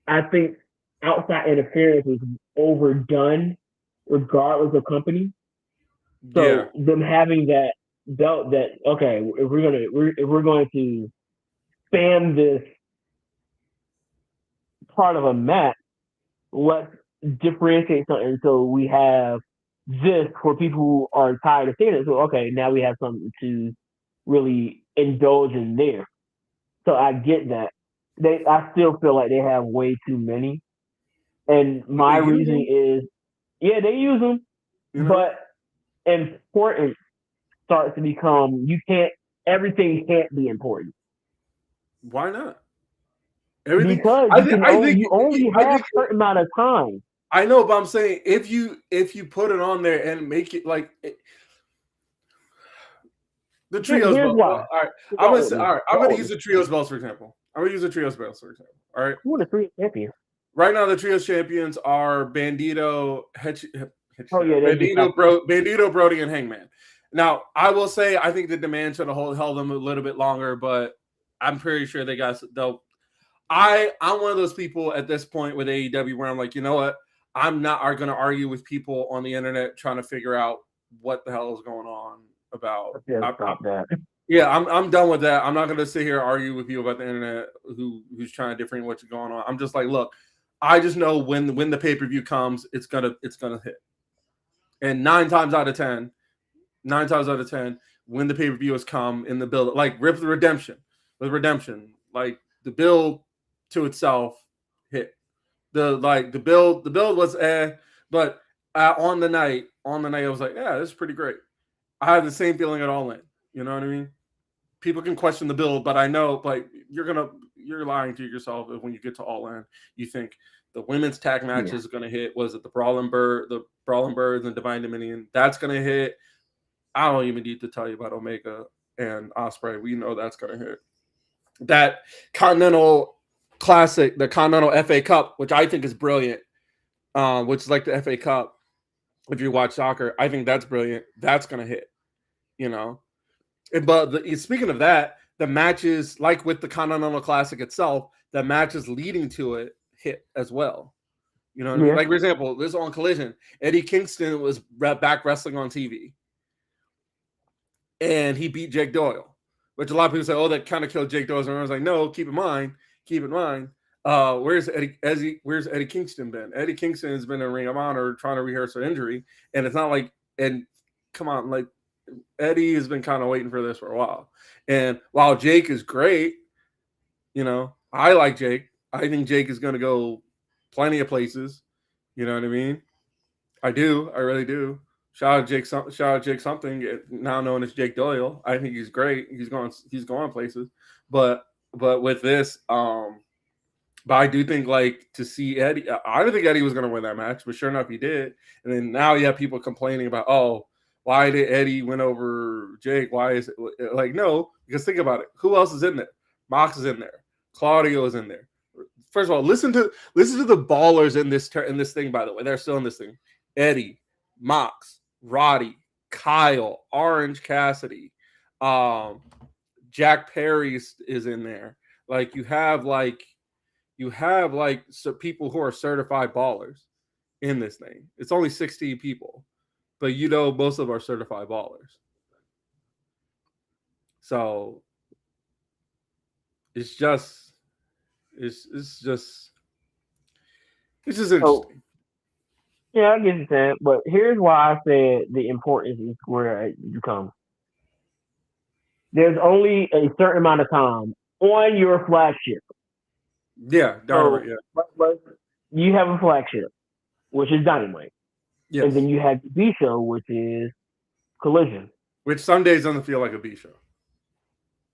Speaker 1: I think outside interference is overdone regardless of company.
Speaker 2: Yeah.
Speaker 1: So them having that belt that okay, if we're going to spam this part of a match, let's differentiate something so we have this for people who are tired of seeing it. So okay, now we have something to really indulge in there. So I get that. I still feel like they have way too many, and
Speaker 2: But they
Speaker 1: my
Speaker 2: use
Speaker 1: reasoning
Speaker 2: them,
Speaker 1: is, yeah, they use them,
Speaker 2: you know.
Speaker 1: but importance starts to become you can't everything can't be important
Speaker 2: Why not? Everything.
Speaker 1: because
Speaker 2: I think. I think.
Speaker 1: you only
Speaker 2: I
Speaker 1: have
Speaker 2: think.
Speaker 1: certain amount of time.
Speaker 2: I know, but I'm saying if you put it on there and make it like the trios
Speaker 1: Here's
Speaker 2: belt.
Speaker 1: why.
Speaker 2: Well, all right. I'm
Speaker 1: Walk
Speaker 2: gonna
Speaker 1: with
Speaker 2: say.
Speaker 1: me.
Speaker 2: All right. I'm
Speaker 1: Walk
Speaker 2: gonna
Speaker 1: with
Speaker 2: use
Speaker 1: me.
Speaker 2: the trios belts for example. I'm gonna use the trios belts for example. All right.
Speaker 1: Who are the three champions?
Speaker 2: Right now, the trios champions are Bandito,
Speaker 1: Oh yeah, they de facto.
Speaker 2: Bandito, Brody, and Hangman. Now, I will say I think the demand should have held them a little bit longer, but I'm pretty sure they'll. I'm one of those people at this point with AEW where I'm like, you know what? I'm not going to argue with people on the internet trying to figure out what the hell is going on about.
Speaker 1: Yeah, stop that.
Speaker 2: Yeah, I'm done with that. I'm not going to sit here and argue with you about the internet who's trying to differentiate what's going on. I'm just like, look, I just know when the pay per view comes, it's gonna hit. And nine times out of ten, when the pay per view has come in the build, like Rip the Redemption, like the build to itself hit. The build was but on the night I was like, yeah, this is pretty great. I had the same feeling at All In. You know what I mean? People can question the build, but I know like you're lying to yourself if when you get to All In, you think the women's tag match
Speaker 1: Yeah,
Speaker 2: is going to hit. Was it the Brawling Birds and Divine Dominion? That's going to hit. I don't even need to tell you about Omega and Osprey. We know that's going to hit. That Continental Classic, the Continental FA Cup, which I think is brilliant, which is like the FA Cup. If you watch soccer, I think that's brilliant. That's going to hit. You know, but speaking of that, the matches, like with the Continental Classic itself, the matches leading to it hit as well. You know what I mean?
Speaker 1: yeah,
Speaker 2: Like, for example, this on Collision, Eddie Kingston was back wrestling on TV, and he beat Jake Doyle, which a lot of people say, oh, that kind of killed Jake Doyle. And I was like, no, keep in mind. Where's Eddie Kingston been? Eddie Kingston has been in Ring of Honor trying to rehearse an injury, and it's not like, and come on, like Eddie has been kind of waiting for this for a while. And while Jake is great, I like Jake. I think Jake is going to go plenty of places. You know what I mean? I do. I really do. Shout out Jake. Shout out Jake something. Now known as Jake Doyle. I think he's great. He's going. He's going places. But with this, but I do think like to see Eddie. I didn't think Eddie was going to win that match, but sure enough, he did. And then now you have people complaining about, oh, why did Eddie win over Jake? Why is it like no? Because think about it. Who else is in there? Mox is in there. Claudio is in there. First of all, listen to the ballers in this thing. By the way, they're still in this thing. Eddie, Mox, Roddy, Kyle, Orange Cassidy, Jack Perry is in there. Like you have so people who are certified ballers in this thing. It's only 16 people, but most of them are certified ballers. So it's just interesting.
Speaker 1: So, yeah, I get you saying, but here's why I said the importance is where you come. There's only a certain amount of time on your flagship.
Speaker 2: Yeah, Dynamite.
Speaker 1: So,
Speaker 2: Yeah,
Speaker 1: you have a flagship, which is Dynamite,
Speaker 2: yes.
Speaker 1: and then you have the B show, which is Collision.
Speaker 2: Which some days doesn't feel like a B show.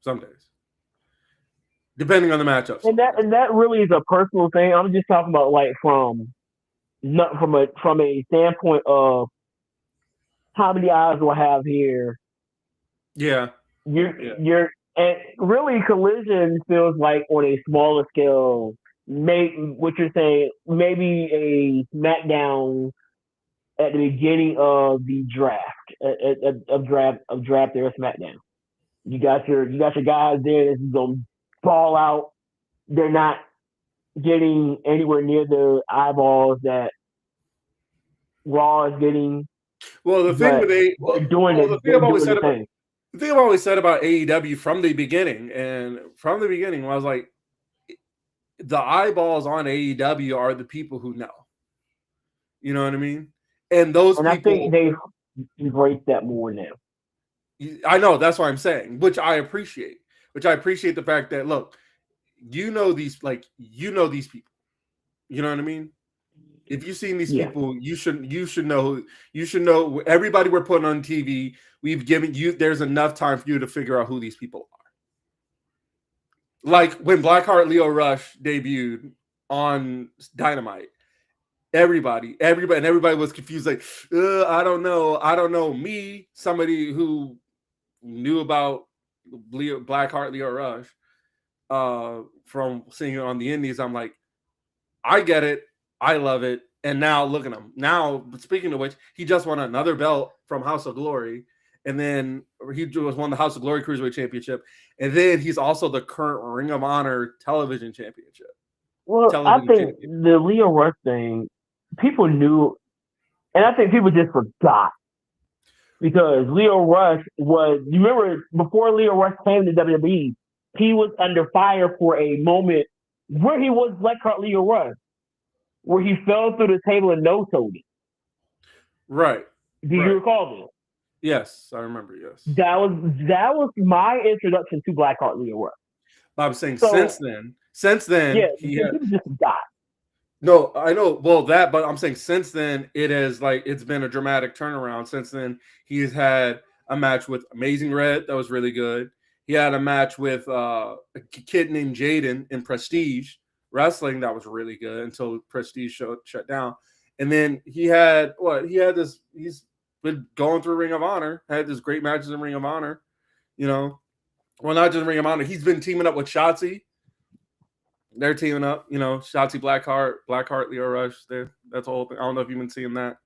Speaker 2: Some days, depending on the matchups.
Speaker 1: And that really is a personal thing. I'm just talking about like not from a standpoint of how many eyes do I have here.
Speaker 2: Yeah.
Speaker 1: You're and really Collision feels like on a smaller scale. What you're saying, maybe a SmackDown at the beginning of the draft of draft there SmackDown. You got your guys there that's gonna ball out. They're not getting anywhere near the eyeballs that Raw is getting.
Speaker 2: Well, the thing with
Speaker 1: the
Speaker 2: thing I've always said about AEW from the beginning, I was like, the eyeballs on AEW are the people who know. You know what I mean? And those people,
Speaker 1: I think they've embraced that more now.
Speaker 2: I know, that's what I'm saying, which I appreciate. The fact that look, these people. You know what I mean? If you've seen these people, you should know everybody we're putting on TV. We've given you. There's enough time for you to figure out who these people are. Like when Blackheart Leo Rush debuted on Dynamite, everybody was confused. Like, I don't know. Me, somebody who knew about Blackheart Leo Rush from seeing it on the Indies, I'm like, I get it. I love it. And now look at him. Now, speaking of which, he just won another belt from House of Glory. And then he just won the House of Glory Cruiserweight Championship. And then he's also the current Ring of Honor Television Championship.
Speaker 1: Well, I think the Leo Rush thing, people knew, and I think people just forgot. Because Leo Rush you remember, before Leo Rush came to WWE, he was under fire for a moment where he was Blackheart Leo Rush, where he fell through the table and no-toed it.
Speaker 2: Right.
Speaker 1: Do you recall this?
Speaker 2: Yes, I remember. Yes,
Speaker 1: that was my introduction to Blackheart Leo Rush.
Speaker 2: I'm saying since then,
Speaker 1: yeah, he just got.
Speaker 2: No, I know. Well, but I'm saying since then, it's been a dramatic turnaround. Since then, he's had a match with Amazing Red that was really good. He had a match with a kid named Jaden in Prestige Wrestling that was really good until Prestige shut down. And then he's been going through Ring of Honor, had this great matches in Ring of Honor, well, not just Ring of Honor. He's been teaming up with Shotzi. They're teaming up, Shotzi Blackheart, Leo Rush. That's the whole thing. I don't know if you've been seeing that,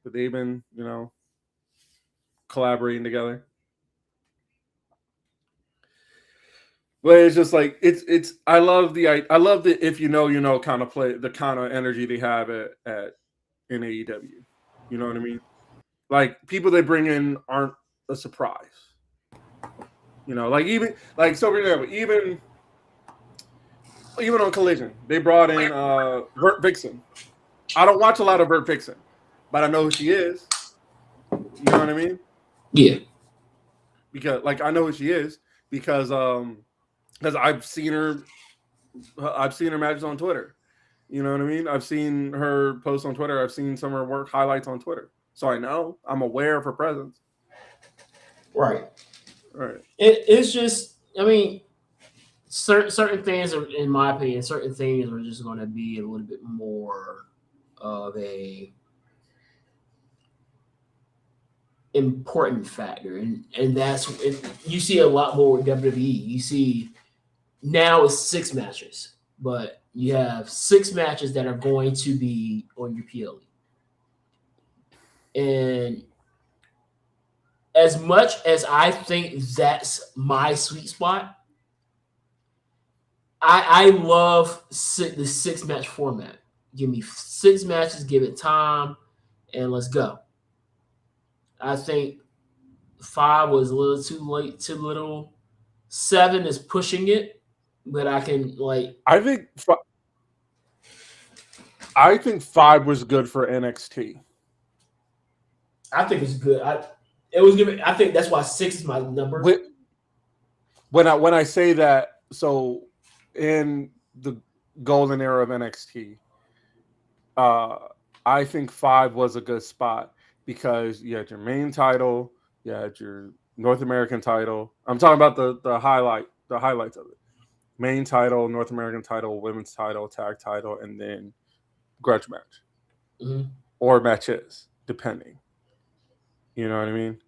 Speaker 2: but they've been, collaborating together. But it's just like it's. I love the if you know kind of play, the kind of energy they have in AEW. You know what I mean? Like people they bring in aren't a surprise. For example, even on Collision, they brought in Vert Vixen. I don't watch a lot of Vert Vixen, but I know who she is. You know what I mean?
Speaker 3: Yeah.
Speaker 2: because like I know who she is because I've seen her matches on Twitter. You know what I mean? I've seen her posts on Twitter. I've seen some of her work highlights on Twitter. So I know I'm aware of her presence.
Speaker 3: Right.
Speaker 2: Right.
Speaker 3: It's just, I mean, certain things are, in my opinion, certain things are just going to be a little bit more of a important factor, and that's you see a lot more with WWE. You see now it's 6 matches, but you have 6 matches that are going to be on your PLE. And as much as I think that's my sweet spot, I love the 6 match format. Give me 6 matches, give it time, and let's go. I think 5 was a little too late, too little. 7 is pushing it, but I can like
Speaker 2: I think I think 5 was good for NXT.
Speaker 3: I think it's good. It was good. I think that's why 6 is my number.
Speaker 2: When I say that, so in the golden era of NXT, uh, I think 5 was a good spot because you had your main title, you had your North American title. I'm talking about the highlights of it. Main title, North American title, women's title, tag title, and then grudge match
Speaker 3: Mm-hmm.
Speaker 2: or matches, depending. You know what I mean?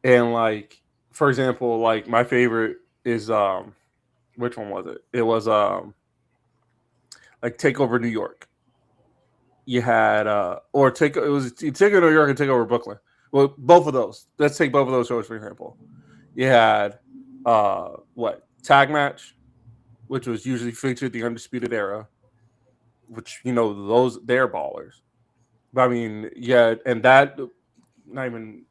Speaker 2: And like, for example, like my favorite is which one was it? It was like Takeover New York. You had or take it was Takeover New York and Takeover Brooklyn. Well, both of those. Let's take both of those shows for example. You had what tag match, which was usually featured the Undisputed Era, which those they're ballers. But I mean, yeah, and that not even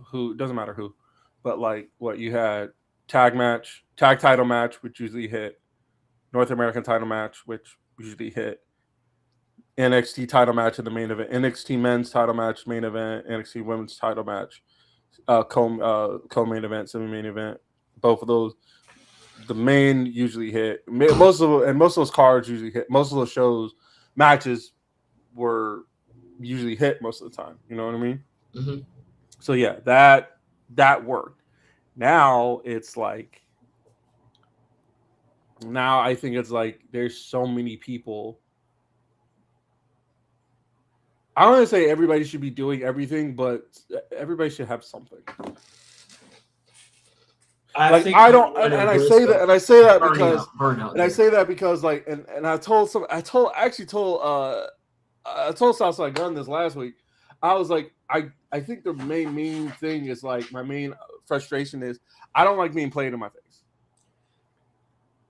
Speaker 2: who doesn't matter who, but like what you had tag title match, which usually hit North American title match, which usually hit NXT title match in the main event, NXT men's title match main event, NXT women's title match, co main event, semi main event. Both of those, the main usually hit most of those cards usually hit. Most of those shows matches were usually hit most of the time. You know what I mean?
Speaker 3: Mm-hmm.
Speaker 2: So yeah, that worked. Now it's like now I think it's like there's so many people. I don't want to say everybody should be doing everything, but everybody should have something.
Speaker 3: I
Speaker 2: Like
Speaker 3: think
Speaker 2: I
Speaker 3: you
Speaker 2: don't,
Speaker 3: run a
Speaker 2: and I
Speaker 3: risk
Speaker 2: say that,
Speaker 3: of
Speaker 2: and I say that because,
Speaker 3: burnout
Speaker 2: and I
Speaker 3: there.
Speaker 2: say that because, like, and I actually told, I told Southside Gun this last week. I was like, I think the main thing is like my main frustration is I don't like being played in my face.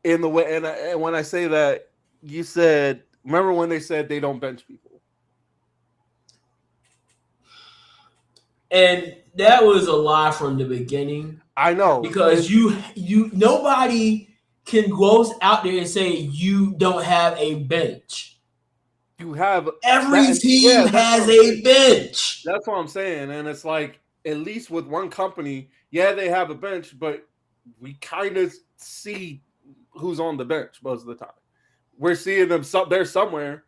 Speaker 2: In the way, and when I say that, you said, remember when they said they don't bench people?
Speaker 3: And that was a lie from the beginning
Speaker 2: I know,
Speaker 3: because you nobody can go out there and say you don't have a bench.
Speaker 2: you have that,
Speaker 3: Every
Speaker 2: and
Speaker 3: team
Speaker 2: yeah, that's what
Speaker 3: has
Speaker 2: I'm
Speaker 3: a
Speaker 2: saying.
Speaker 3: bench.
Speaker 2: That's what I'm saying. And it's like, at least with one company, yeah, they have a bench, but we kind of see who's on the bench most of the time. We're seeing them there somewhere.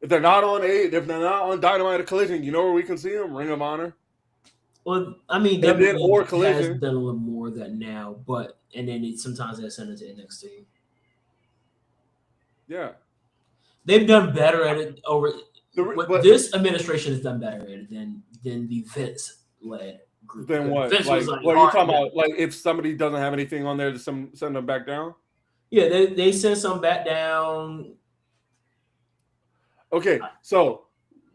Speaker 2: If they're not on if they're not on Dynamite or Collision, you know where we can see them? Ring of Honor.
Speaker 3: Well, I mean,
Speaker 2: And then or
Speaker 3: WWE has
Speaker 2: Collision.
Speaker 3: done a little more of that now, but and then sometimes they send it to NXT.
Speaker 2: Yeah.
Speaker 3: They've done better at it over. What
Speaker 2: But
Speaker 3: this administration has done better at it than the Vince led group
Speaker 2: then
Speaker 3: because
Speaker 2: what?
Speaker 3: Vince was
Speaker 2: Like,
Speaker 3: like
Speaker 2: what are you
Speaker 3: hard.
Speaker 2: talking about? Like, if somebody doesn't have anything on there, to send them back down?
Speaker 3: Yeah, they sent some back down.
Speaker 2: Okay, so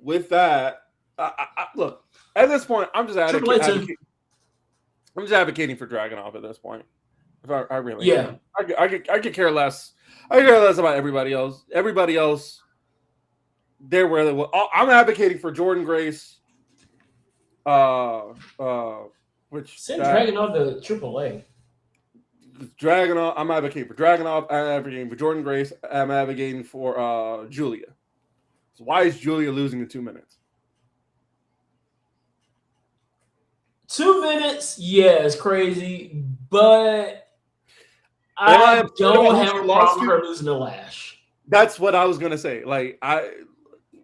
Speaker 2: with that, look, at this point,
Speaker 3: Triple H.
Speaker 2: I'm just advocating for Dragunov at this point. If I really
Speaker 3: Yeah,
Speaker 2: am. I could care less. I could care less about everybody else. Everybody else, they're where they will. I'm advocating for Jordan Grace. Uh, uh, which
Speaker 3: send
Speaker 2: that
Speaker 3: Dragon off the Triple A.
Speaker 2: Dragunov. I'm advocating for Dragunov. I'm advocating for Jordan Grace. I'm advocating for Julia. So why is Julia losing in 2 minutes?
Speaker 3: 2 minutes, yeah, it's crazy, but
Speaker 2: Am I
Speaker 3: I
Speaker 2: upset
Speaker 3: don't
Speaker 2: about who
Speaker 3: have
Speaker 2: she
Speaker 3: a
Speaker 2: lost
Speaker 3: problem with
Speaker 2: to?
Speaker 3: her losing to Lash.
Speaker 2: That's what I was gonna say. Like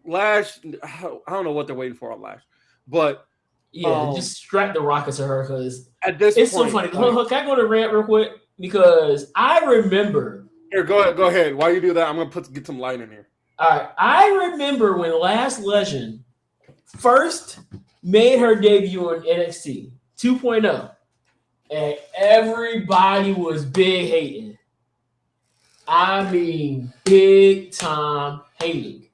Speaker 2: Lash, I don't know what they're waiting for on Lash, but
Speaker 3: Yeah, just strap the rocket to her because
Speaker 2: at this
Speaker 3: it's so
Speaker 2: point,
Speaker 3: funny.
Speaker 2: like,
Speaker 3: Can I go to rant real quick? Because I remember.
Speaker 2: here, go ahead. While you do that, I'm gonna get some light in here.
Speaker 3: All right, I remember when Last Legend first made her debut on NXT 2.0, and everybody was big hating. I mean, big time hating.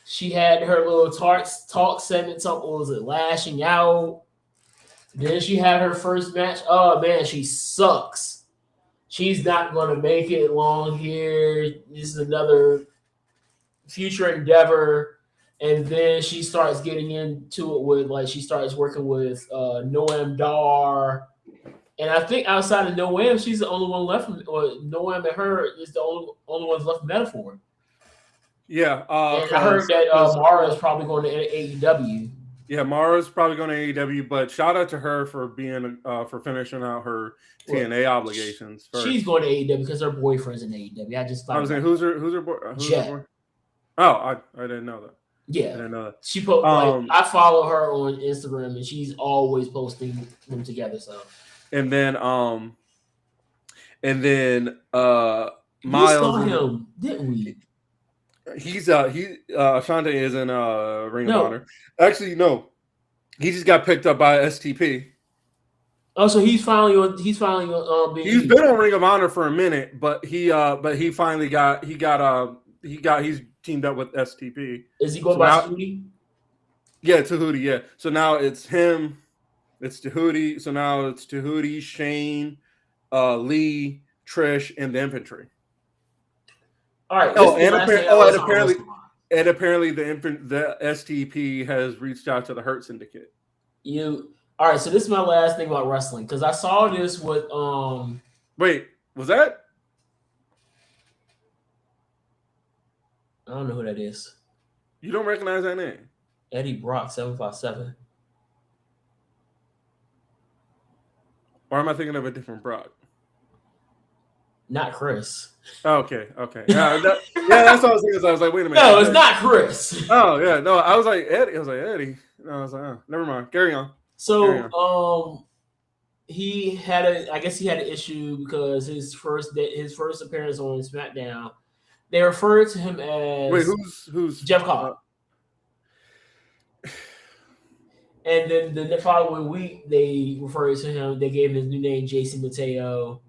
Speaker 3: She had her little talk segments up. What was it? Lashing out. Then she had her first match. Oh man, she sucks. She's not going to make it long here. This is another future endeavor. And then she starts getting into it with she starts working with Noam Dar. And I think outside of Noam, she's the only one left. Or Noam and her is the only ones left Metaphor.
Speaker 2: Yeah,
Speaker 3: And I heard that Mara is probably going to AEW.
Speaker 2: Yeah, Mara's probably going to AEW, but shout out to her for being for finishing out her TNA obligations. First.
Speaker 3: She's going to AEW because her boyfriend's in AEW.
Speaker 2: I was saying, who's her boy?
Speaker 3: Jet.
Speaker 2: Her boy? Oh, I didn't know that.
Speaker 3: Yeah,
Speaker 2: I didn't know that.
Speaker 3: She I follow her on Instagram, and she's always posting them together. So,
Speaker 2: and then Miles.
Speaker 3: We saw him, didn't we?
Speaker 2: He's Shonda is in Ring of Honor. Actually, no, he just got picked up by STP.
Speaker 3: Oh, so he's finally on. He's
Speaker 2: been on Ring of Honor for a minute, but he finally he's teamed up with STP.
Speaker 3: Is he going by Tahuti?
Speaker 2: Yeah, Tahuti. Yeah. So now it's him. It's Tahuti. So now it's Tahuti, Shane, Lee, Trish, and the Infantry.
Speaker 3: All right.
Speaker 2: And apparently the STP has reached out to the Hurt Syndicate.
Speaker 3: All right. So this is my last thing about wrestling because I saw this with
Speaker 2: Wait, was that?
Speaker 3: I don't know who that is.
Speaker 2: You don't recognize that name?
Speaker 3: Eddie Brock 757.
Speaker 2: Or am I thinking of a different Brock?
Speaker 3: Not Chris.
Speaker 2: Oh, okay. Yeah, that's what I was thinking. I was like, wait a minute.
Speaker 3: No, it's not Chris.
Speaker 2: Oh, yeah. No, I was like, Eddie. No, I was like, oh, never mind. Carry on.
Speaker 3: So, he had I guess he had an issue because his first appearance on SmackDown, they referred to him as
Speaker 2: who's
Speaker 3: Jeff Cobb. And then the following week, they referred to him. They gave him his new name, JC Mateo,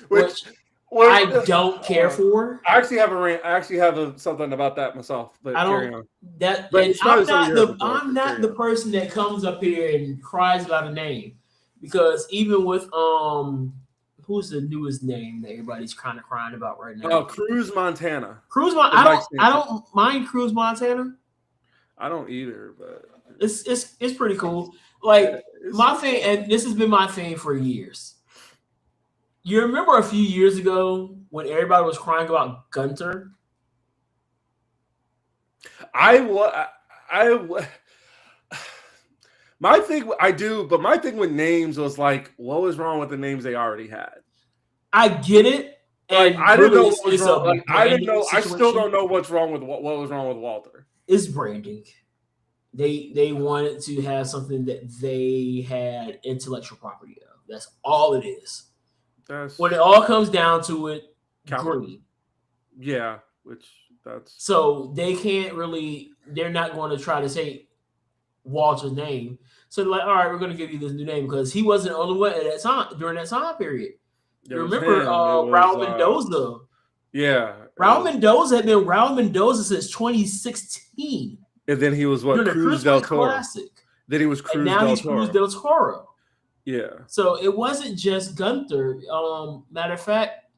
Speaker 3: which I don't care for.
Speaker 2: I actually have something about that myself. But
Speaker 3: I don't. I'm not the person that comes up here and cries about a name, because even with who's the newest name that everybody's kind of crying about right now?
Speaker 2: Cruz Montana.
Speaker 3: I don't mind Cruz Montana.
Speaker 2: I don't either, but
Speaker 3: it's pretty cool. Like my thing, and this has been my thing for years. You remember a few years ago when everybody was crying about Gunter?
Speaker 2: My thing with names was like, what was wrong with the names they already had?
Speaker 3: I get it.
Speaker 2: And I didn't know what was wrong. Like, I didn't know. I still don't know what's wrong with what was wrong with Walter.
Speaker 3: It's branding. They wanted to have something that they had intellectual property of. That's all it is. When it all comes down to it, green.
Speaker 2: Yeah,
Speaker 3: so they can't really. They're not going to try to say Walter's name. So they're like, all right, we're going to give you this new name because he wasn't the only one at that time during that time period. You remember Raul Mendoza?
Speaker 2: Yeah,
Speaker 3: Raul Mendoza had been Raul Mendoza since 2016.
Speaker 2: And then he was Cruz del Toro. Classic. Then he was Cruz del Toro.
Speaker 3: And now he's Cruz del Toro.
Speaker 2: Yeah.
Speaker 3: So it wasn't just Gunther. Matter of fact,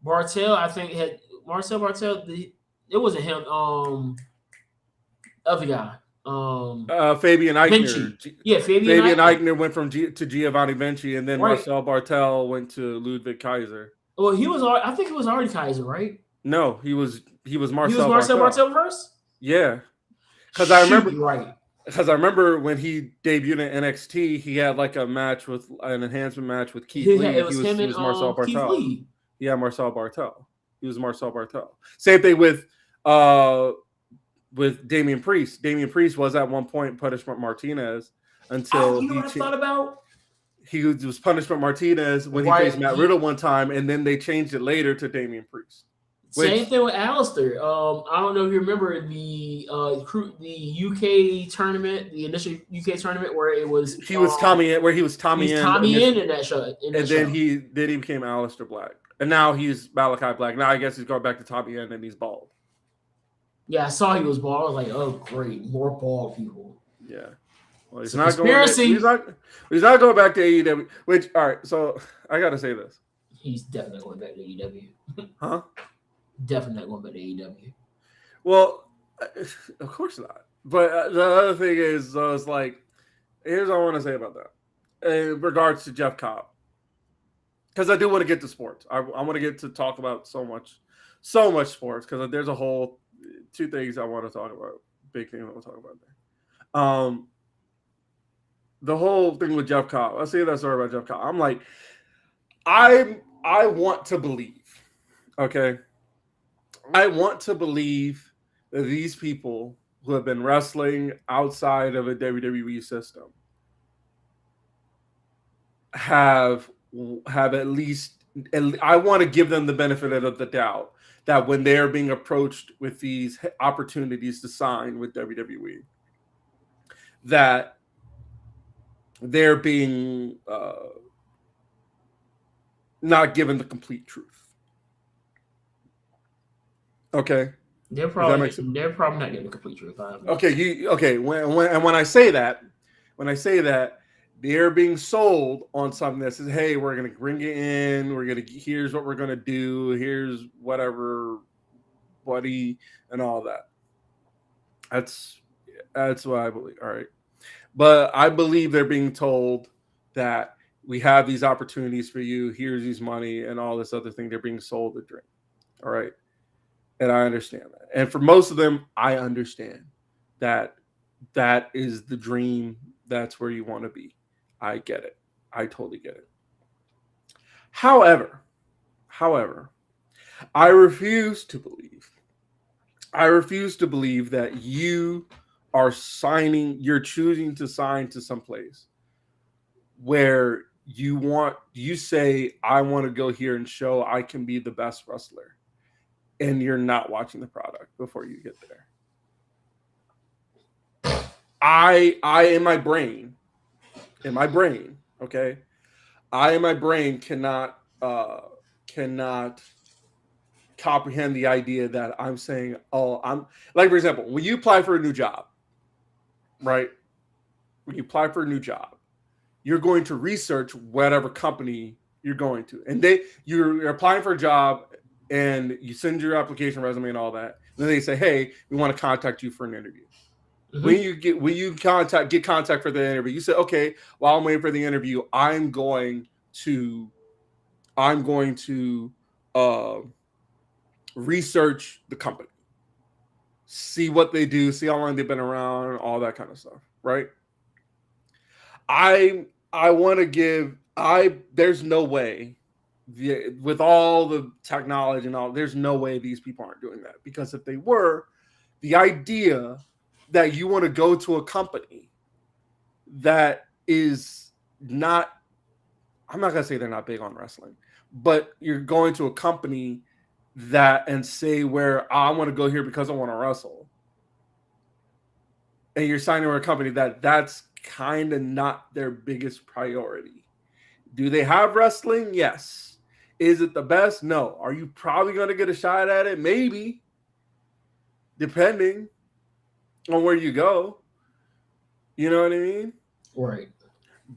Speaker 3: Bartel, I think had Marcel Bartel. It wasn't him. Other guy.
Speaker 2: Fabian Eichner.
Speaker 3: Fabian
Speaker 2: Eichner went to Giovanni Vinci, and then Marcel Bartel went to Ludwig Kaiser.
Speaker 3: Well, I think he was already Kaiser, right?
Speaker 2: No, he was Marcel.
Speaker 3: He was Marcel Bartel first.
Speaker 2: Yeah, because I remember.
Speaker 3: Right.
Speaker 2: because I remember when he debuted in NXT, he had like a match with an enhancement match with Keith Lee.
Speaker 3: It was him
Speaker 2: He
Speaker 3: and
Speaker 2: was Marcel
Speaker 3: Keith
Speaker 2: Bartel.
Speaker 3: Lee.
Speaker 2: Yeah, Marcel Bartel. He was Marcel Bartel. Same thing with Damian Priest. Damian Priest was at one point Punishment Martinez until
Speaker 3: You know what I thought about?
Speaker 2: he was Punishment Martinez when he faced Matt Riddle one time, and then they changed it later to Damian Priest.
Speaker 3: Same thing with Alistair. I don't know if you remember the UK tournament, the initial UK tournament where it was
Speaker 2: he was Tommy in
Speaker 3: that show,
Speaker 2: and then he became Alistair Black, and now he's Malachi Black. Now I guess he's going back to Tommy in and he's bald.
Speaker 3: Yeah, I saw he was bald. I was like, oh great, more bald people.
Speaker 2: Yeah. Well, he's not conspiracy. He's not going back to AEW. Which, all right, so I got to say this.
Speaker 3: He's definitely going back to AEW.
Speaker 2: Huh?
Speaker 3: Definitely not going back to AEW.
Speaker 2: Well, of course not. But the other thing is, it's like, here's what I want to say about that in regards to Jeff Cobb. Because I do want to get to sports. I want to get to talk about so much sports because there's a whole 2 things I want to talk about. Big thing I want to talk about there. The whole thing with Jeff Cobb. I'll say that story about Jeff Cobb. I'm like, I want to believe, okay? I want to believe that these people who have been wrestling outside of a WWE system have at least, I want to give them the benefit of the doubt that when they're being approached with these opportunities to sign with WWE, that they're being not given the complete truth. Okay.
Speaker 3: They're probably not getting the complete truth.
Speaker 2: Okay. When I say that, they're being sold on something that says, "Hey, we're gonna bring it in. Here's what we're gonna do. Here's whatever, buddy, and all that." That's what I believe. All right, but I believe they're being told that we have these opportunities for you. Here's these money and all this other thing. They're being sold a dream. All right. And I understand that. And for most of them, I understand that is the dream. That's where you want to be. I get it. I totally get it. However, I refuse to believe that you're choosing to sign to some place where you say, I want to go here and show I can be the best wrestler. And you're not watching the product before you get there. I in my brain, okay. I in my brain cannot comprehend the idea that I'm saying, oh, I'm like, for example, when you apply for a new job, right? When you apply for a new job, you're going to research whatever company you're going to, and you're applying for a job. And you send your application, resume, and all that. And then they say, "Hey, we want to contact you for an interview." Mm-hmm. When you get contact for the interview, you say, "Okay, while I'm waiting for the interview, I'm going to research the company, see what they do, see how long they've been around, all that kind of stuff." Right? I want to give. There's no way. With all the technology and all, there's no way these people aren't doing that. Because if they were, the idea that you want to go to a company that is not, I'm not going to say they're not big on wrestling, but you're going to a company that and say where I want to go here because I want to wrestle. And you're signing with a company that's kind of not their biggest priority. Do they have wrestling? Yes. Is it the best? No. Are you probably going to get a shot at it? Maybe. Depending on where you go. You know what I mean?
Speaker 3: Right.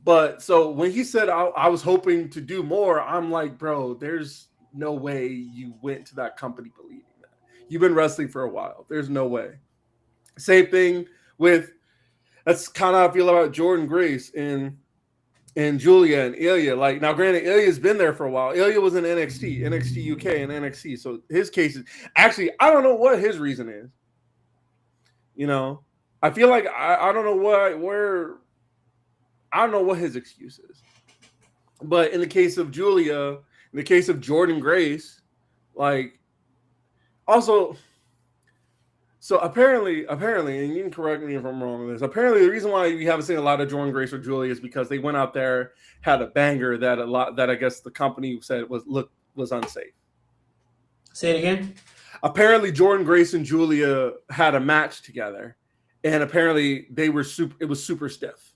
Speaker 2: But so when he said I was hoping to do more, I'm like, bro, there's no way you went to that company believing that. You've been wrestling for a while. There's no way. Same thing with, that's kind of how I feel about Jordan Grace and Julia and Ilya. Like, now granted, Ilya's been there for a while. Ilya was in NXT UK and NXT. So his case is actually, I don't know what his reason is. You know, I feel like I don't know I don't know what his excuse is. But in the case of Julia, in the case of Jordan Grace, like also, so apparently, and you can correct me if I'm wrong on this. Apparently, the reason why we haven't seen a lot of Jordan Grace or Julia is because they went out there, had a banger that I guess the company said was unsafe.
Speaker 3: Say it again.
Speaker 2: Apparently, Jordan Grace and Julia had a match together, and apparently it was super stiff.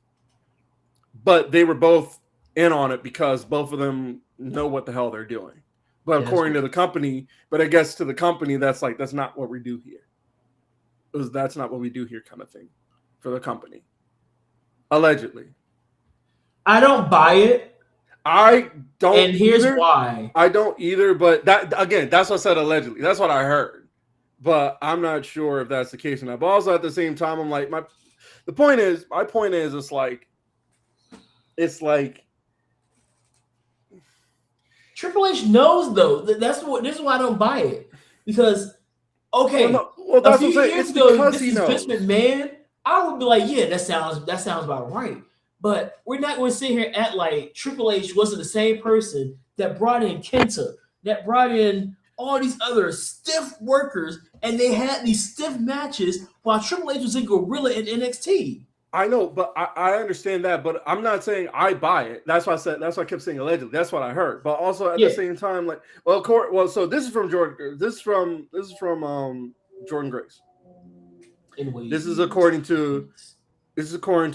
Speaker 2: But they were both in on it because both of them know what the hell they're doing. But according to the company, but I guess to the company, that's not what we do here. That's not what we do here, kind of thing, for the company. Allegedly,
Speaker 3: I don't buy it.
Speaker 2: I don't.
Speaker 3: And here's
Speaker 2: either.
Speaker 3: why.
Speaker 2: I don't either. But that again, that's what I said allegedly. That's what I heard. But I'm not sure if that's the case or not. But also at the same time, I'm like, my point is, it's like
Speaker 3: Triple H knows though. This is why I don't buy it. Because that's what I'm saying. It's because he knows. Vince McMahon, I would be like, yeah, that sounds about right. But we're not going to sit here and act like Triple H wasn't the same person that brought in Kenta, that brought in all these other stiff workers, and they had these stiff matches while Triple H was in Gorilla in NXT.
Speaker 2: I know, but I understand that, but I'm not saying I buy it. That's why I said. That's why I kept saying allegedly. That's what I heard. But also at the same time, like, so this is from Jordan. This is from Jordan Grace. This is according to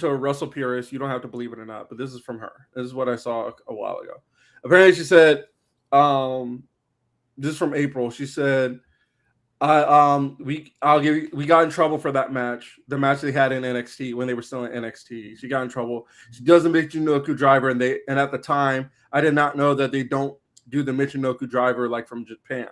Speaker 2: Russell Purist. You don't have to believe it or not, but this is from her. This is what I saw a while ago. Apparently, she said, this is from April. She said, we got in trouble for that match. The match they had in NXT when they were still in NXT. She got in trouble. She does a Michinoku driver, and at the time I did not know that they don't do the Michinoku driver like from Japan.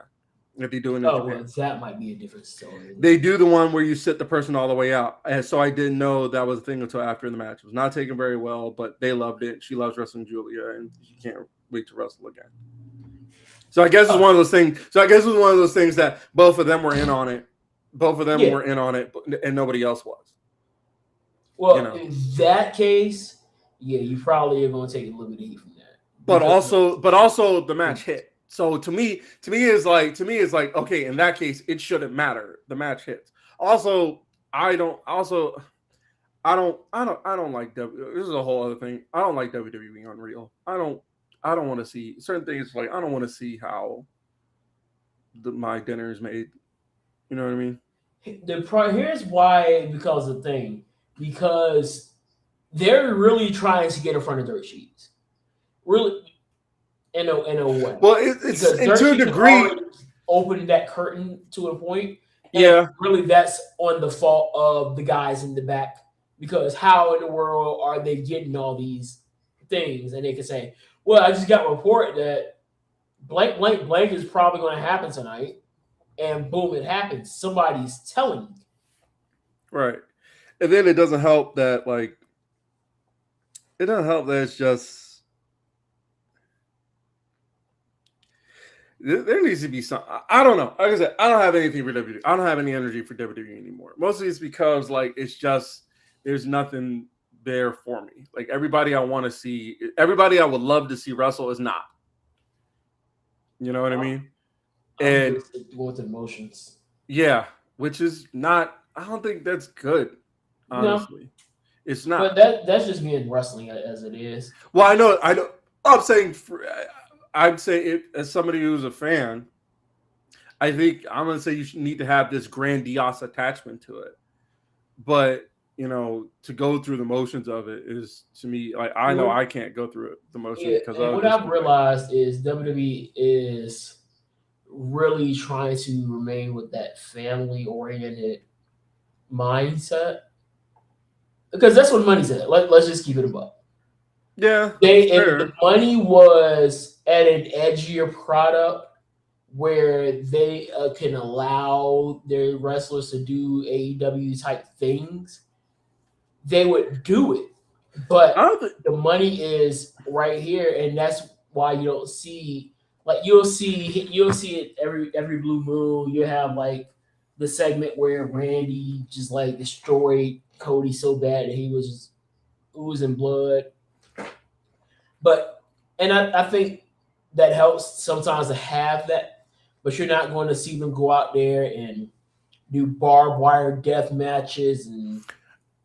Speaker 2: If they do it in Japan.
Speaker 3: Well, that might be a different story.
Speaker 2: They do the one where you sit the person all the way out, and so I didn't know that was a thing until after the match. It was not taken very well, but they loved it. She loves wrestling Julia, and she can't wait to wrestle again. So I guess it's one of those things. That both of them were in on it. Both of them were in on it, and nobody else was.
Speaker 3: Well, in that case, you probably are going to take a little bit of heat from that.
Speaker 2: But also, the match hit. So to me is like okay. In that case, it shouldn't matter. The match hits. Also, I don't like WWE. This is a whole other thing. I don't like WWE Unreal. I don't want to see certain things. Like I don't want to see how my dinner is made. You know what I mean?
Speaker 3: Here's why. Because they're really trying to get in front of dirt sheets. Really, in a way.
Speaker 2: Well, it's to a degree
Speaker 3: opening that curtain to a point.
Speaker 2: And
Speaker 3: really, that's on the fault of the guys in the back. Because how in the world are they getting all these things? And they can say, well, I just got a report that blank is probably going to happen tonight. And boom, it happens. Somebody's telling you.
Speaker 2: Right. And then it doesn't help that, it's just, there needs to be some, I don't know. Like I said, I don't have anything for WWE. I don't have any energy for WWE anymore. Mostly it's because, it's just, there's nothing there for me. Like everybody I want to see, everybody I would love to see wrestle is not. You know what I mean? And
Speaker 3: with emotions.
Speaker 2: Yeah, which is not. I don't think that's good. Honestly, it's not.
Speaker 3: But that's just me in wrestling as it is.
Speaker 2: Well, I know. I'm saying. I'd say as somebody who's a fan, I think I'm gonna say you need to have this grandiose attachment to it. But to go through the motions of it is, to me, like I know I can't go through the motions because
Speaker 3: what I've realized is WWE is really trying to remain with that family-oriented mindset because that's what money's at. Let's just keep it above.
Speaker 2: Yeah,
Speaker 3: and the money was at an edgier product where they can allow their wrestlers to do AEW type things. They would do it, but the money is right here, and that's why you don't see. Like you'll see it every blue moon. You have the segment where Randy just like destroyed Cody so bad that he was just oozing blood. But and I think that helps sometimes to have that, but you're not going to see them go out there and do barbed wire death matches and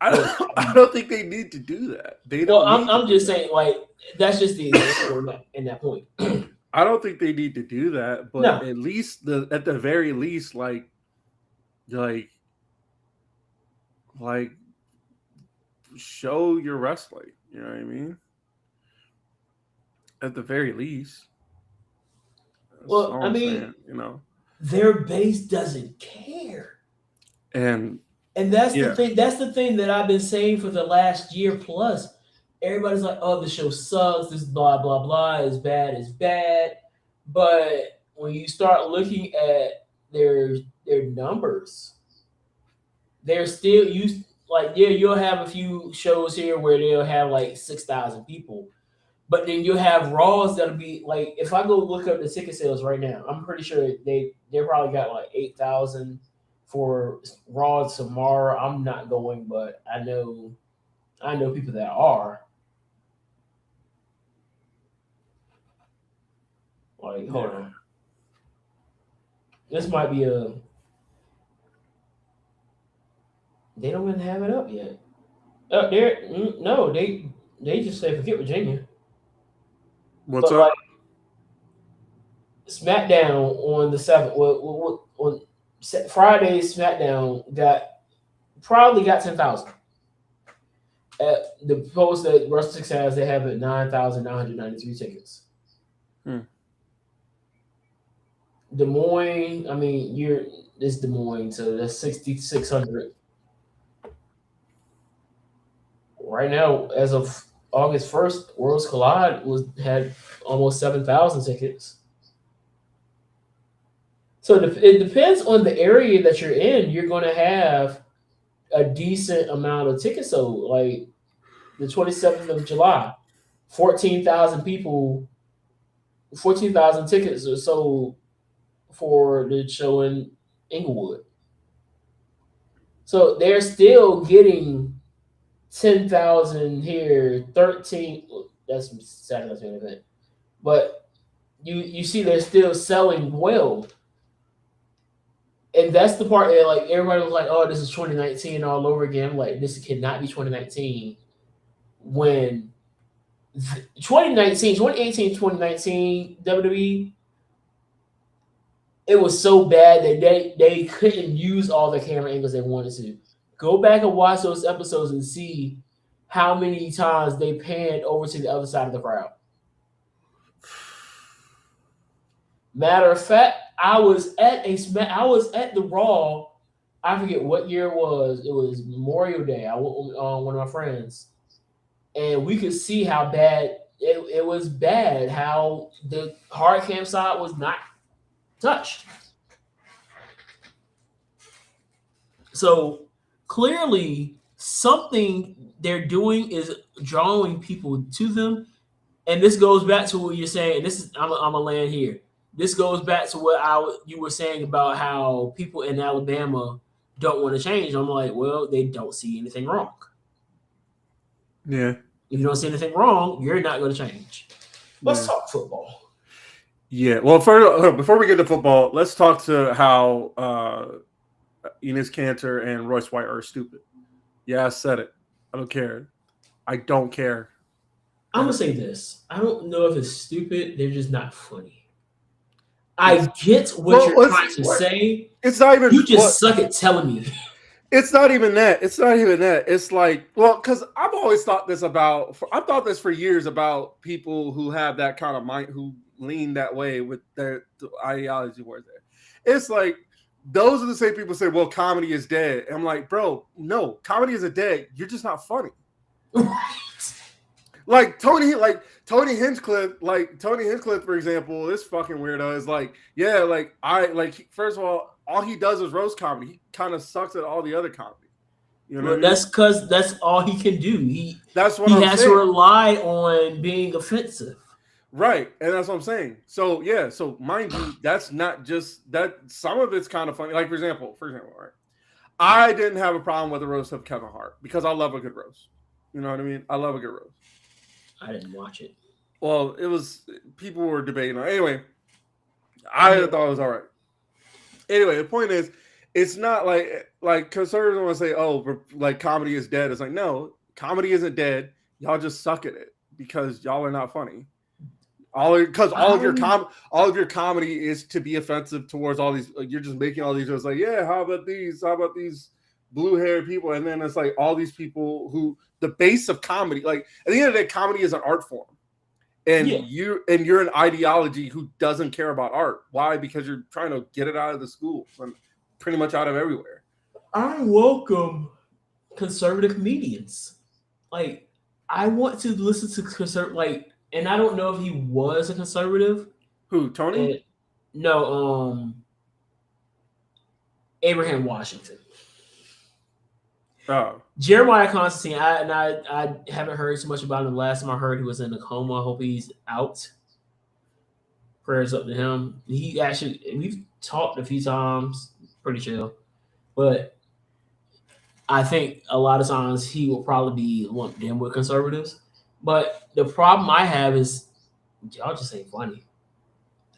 Speaker 2: I don't think they need to do that. They
Speaker 3: well,
Speaker 2: don't need to
Speaker 3: I'm
Speaker 2: do
Speaker 3: just
Speaker 2: that.
Speaker 3: saying like that's just the example in that point.
Speaker 2: I don't think they need to do that, but
Speaker 3: No,
Speaker 2: at least at the very least, like like show your wrestling. You know what I mean? At the very least. That's
Speaker 3: well,
Speaker 2: all
Speaker 3: I
Speaker 2: I'm
Speaker 3: mean
Speaker 2: saying, you know.
Speaker 3: their base doesn't care.
Speaker 2: And
Speaker 3: And that's the
Speaker 2: yeah,
Speaker 3: thing. That's the thing that I've been saying for the last year plus. Everybody's like, "Oh, the show sucks. This blah blah blah is bad. Is bad." But when you start looking at their numbers, they're still used. Like, yeah, you'll have a few shows here where they'll have like 6,000 people, but then you'll have Raws that'll be like. If I go look up the ticket sales right now, I'm pretty sure they probably got like 8,000 for Raw tomorrow. I'm not going, but I know people that are. Like, hold
Speaker 2: yeah.
Speaker 3: on, this might be a. They don't even have it up yet. There, no, they just say forget Virginia,
Speaker 2: What's
Speaker 3: but
Speaker 2: up?
Speaker 3: like SmackDown on the seventh, on Friday, SmackDown probably got 10,000. At the post that Rush Six has, they have it 9,993 tickets.
Speaker 2: Hmm.
Speaker 3: Des Moines, I mean, it's Des Moines, so that's 6,600 right now. As of August 1st, Worlds Collide had almost 7,000 tickets. So it depends on the area that you're in. You're going to have a decent amount of tickets sold. Like the 27th of July, 14,000 people, 14,000 tickets are sold for the show in Inglewood. So they're still getting 10,000 here, 13. That's Saturday's main event. But you see they're still selling well. And that's the part that like everybody was like, "Oh, this is 2019 all over again." I'm like, this cannot be 2019 when 2019, 2018, 2019 WWE, it was so bad that they couldn't use all the camera angles they wanted to. Go back and watch those episodes and see how many times they panned over to the other side of the crowd. Matter of fact, I was at the Raw. I forget what year it was. It was Memorial Day. I went with one of my friends, and we could see how bad it was. Bad how the hard cam side was not touched. So clearly, something they're doing is drawing people to them, and this goes back to what you're saying. And this is I'm a land here. This goes back to what you were saying about how people in Alabama don't want to change. I'm like, well, they don't see anything wrong.
Speaker 2: Yeah.
Speaker 3: If you don't see anything wrong, you're not going to change. Let's
Speaker 2: Yeah.
Speaker 3: talk football.
Speaker 2: Yeah. Well, before we get to football, let's talk to how Enos Cantor and Royce White are stupid. Yeah, I said it. I don't care. I don't care.
Speaker 3: I'm gonna say this. I don't know if it's stupid. They're just not funny. I get what you're trying to say.
Speaker 2: It's not even.
Speaker 3: You just suck at telling me.
Speaker 2: It's not even that. It's not even that. It's like, well, because I've always thought this I've thought this for years about people who have that kind of mind, who lean that way with their ideology. Where there, it's like those are the same people who say, "Well, comedy is dead." And I'm like, bro, no, comedy isn't dead. You're just not funny. Like Tony Hinchcliffe, for example, this fucking weirdo is like, yeah, like first of all he does is roast comedy. He kind of sucks at all the other comedy. You know,
Speaker 3: that's because that's all he can do.
Speaker 2: That's what
Speaker 3: he
Speaker 2: I'm
Speaker 3: has
Speaker 2: saying.
Speaker 3: to rely on being offensive.
Speaker 2: Right, and that's what I'm saying. So yeah, so mind you, that's not just that. Some of it's kind of funny. Like for example, right? I didn't have a problem with the roast of Kevin Hart because I love a good roast. You know what I mean? I love a good roast.
Speaker 3: I didn't watch it.
Speaker 2: Well, it was people were debating on. Anyway, I
Speaker 3: Yeah.
Speaker 2: thought it was all right. Anyway, the point is, it's not like conservatives want to say, "Oh, like comedy is dead." It's like, no, comedy isn't dead. Y'all just suck at it because y'all are not funny. Because all of your comedy is to be offensive towards all these. Like, you're just making all these jokes like, yeah, how about these? How about these blue haired people? And then it's like all these people who the base of comedy. Like at the end of the day, comedy is an art form, and
Speaker 3: Yeah.
Speaker 2: you're an ideology who doesn't care about art. Why? Because you're trying to get it out of the schools and pretty much out of everywhere.
Speaker 3: I welcome conservative comedians. Like, I want to listen to and I don't know if he was a conservative.
Speaker 2: Who, Tony?
Speaker 3: And, no, Abraham Washington.
Speaker 2: Oh,
Speaker 3: Jeremiah Constantine, I haven't heard too much about him. The last time I heard, he was in a coma. I hope he's out. Prayers up to him. We've talked a few times, pretty chill, but I think a lot of times he will probably be lumped in with conservatives. But the problem I have is y'all just ain't funny.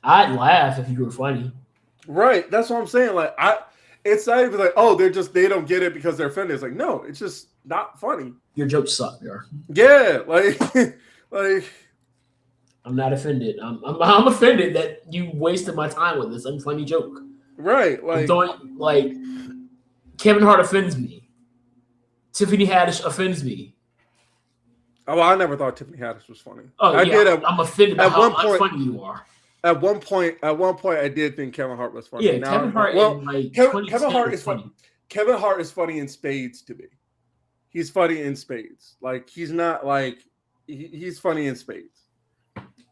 Speaker 3: I'd laugh if you were funny.
Speaker 2: right. That's what I'm saying. It's not even like, oh, they don't get it because they're offended. It's like, no, it's just not funny.
Speaker 3: Your jokes suck, bro.
Speaker 2: Yeah, like
Speaker 3: I'm not offended. I'm offended that you wasted my time with this unfunny joke.
Speaker 2: right,
Speaker 3: I'm throwing like Kevin Hart offends me. Tiffany Haddish offends me.
Speaker 2: oh, well, I never thought Tiffany Haddish was funny.
Speaker 3: Oh
Speaker 2: I
Speaker 3: yeah,
Speaker 2: did
Speaker 3: I'm offended by
Speaker 2: at
Speaker 3: how
Speaker 2: one point.
Speaker 3: unfunny you are.
Speaker 2: At one point, I did think Kevin Hart was funny.
Speaker 3: Yeah,
Speaker 2: Now,
Speaker 3: Kevin Hart
Speaker 2: well,
Speaker 3: in like
Speaker 2: Kevin Hart is
Speaker 3: funny.
Speaker 2: Kevin Hart is funny in spades to me. He's funny in spades. Like he's not like he's funny in spades.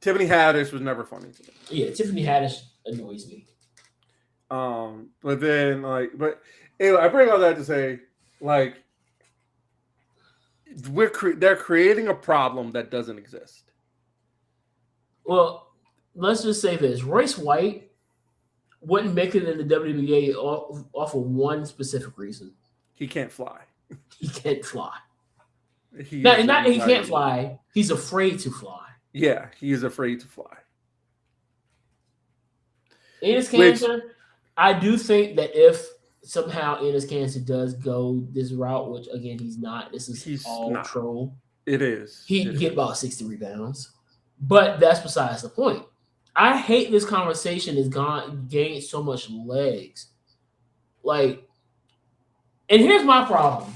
Speaker 2: Tiffany Haddish was never funny to me.
Speaker 3: Yeah, Tiffany Haddish annoys me.
Speaker 2: But then but anyway, I bring all that to say, like, they're creating a problem that doesn't exist.
Speaker 3: Well, let's just say this: Royce White wouldn't make it in the WNBA off of one specific reason:
Speaker 2: He can't fly.
Speaker 3: he can't fly.
Speaker 2: He
Speaker 3: Not that he can't fly; he's afraid to fly.
Speaker 2: Yeah, he is afraid to fly.
Speaker 3: Enes Kanter, I do think that if somehow Enes Kanter does go this route, which again he's not, he's all
Speaker 2: not.
Speaker 3: troll.
Speaker 2: It is.
Speaker 3: He'd get about 60 rebounds. But that's besides the point. I hate this conversation has gained so much legs. Like, and here's my problem.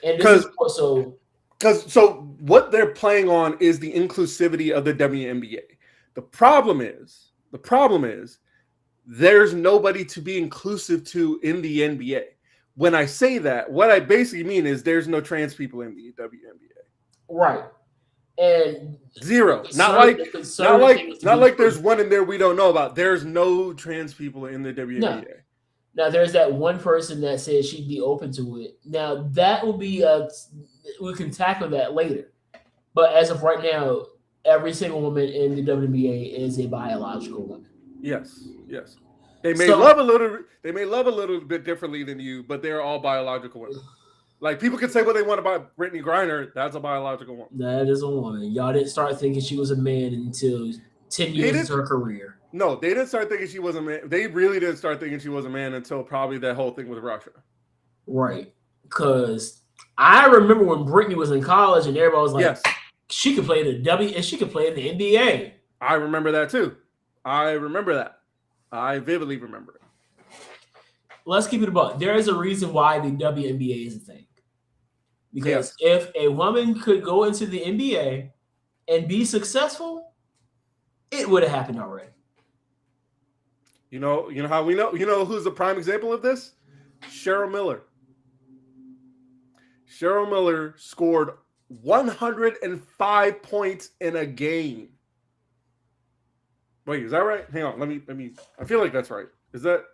Speaker 3: And this is
Speaker 2: so what they're playing on is the inclusivity of the WNBA. The problem is there's nobody to be inclusive to in the NBA. When I say that, what I basically mean is there's no trans people in the WNBA.
Speaker 3: Right. And
Speaker 2: zero. Not like there's one in there we don't know about. There's no trans people in the WNBA.
Speaker 3: No. Now there's that one person that said she'd be open to it. Now that will be we can tackle that later. But as of right now, every single woman in the WNBA is a biological woman.
Speaker 2: Yes. They may love a little bit differently than you, but they're all biological women. Like, people can say what they want about Brittany Griner. That's a biological woman.
Speaker 3: That is a woman. Y'all didn't start thinking she was a man until 10 years into her career.
Speaker 2: No, they didn't start thinking she was a man. They really didn't start thinking she was a man until probably that whole thing with Russia.
Speaker 3: Right. Because I remember when Brittany was in college and everybody was like, yes, she could play the and she could play in the NBA.
Speaker 2: I remember that too. I vividly remember it.
Speaker 3: Let's keep it about. There is a reason why the WNBA is a thing. Because if a woman could go into the NBA and be successful, it would have happened already.
Speaker 2: You know how we know? You know who's the prime example of this? Cheryl Miller. Cheryl Miller scored 105 points in a game. Wait, is that right? Hang on, let me. I feel like that's right. Is that?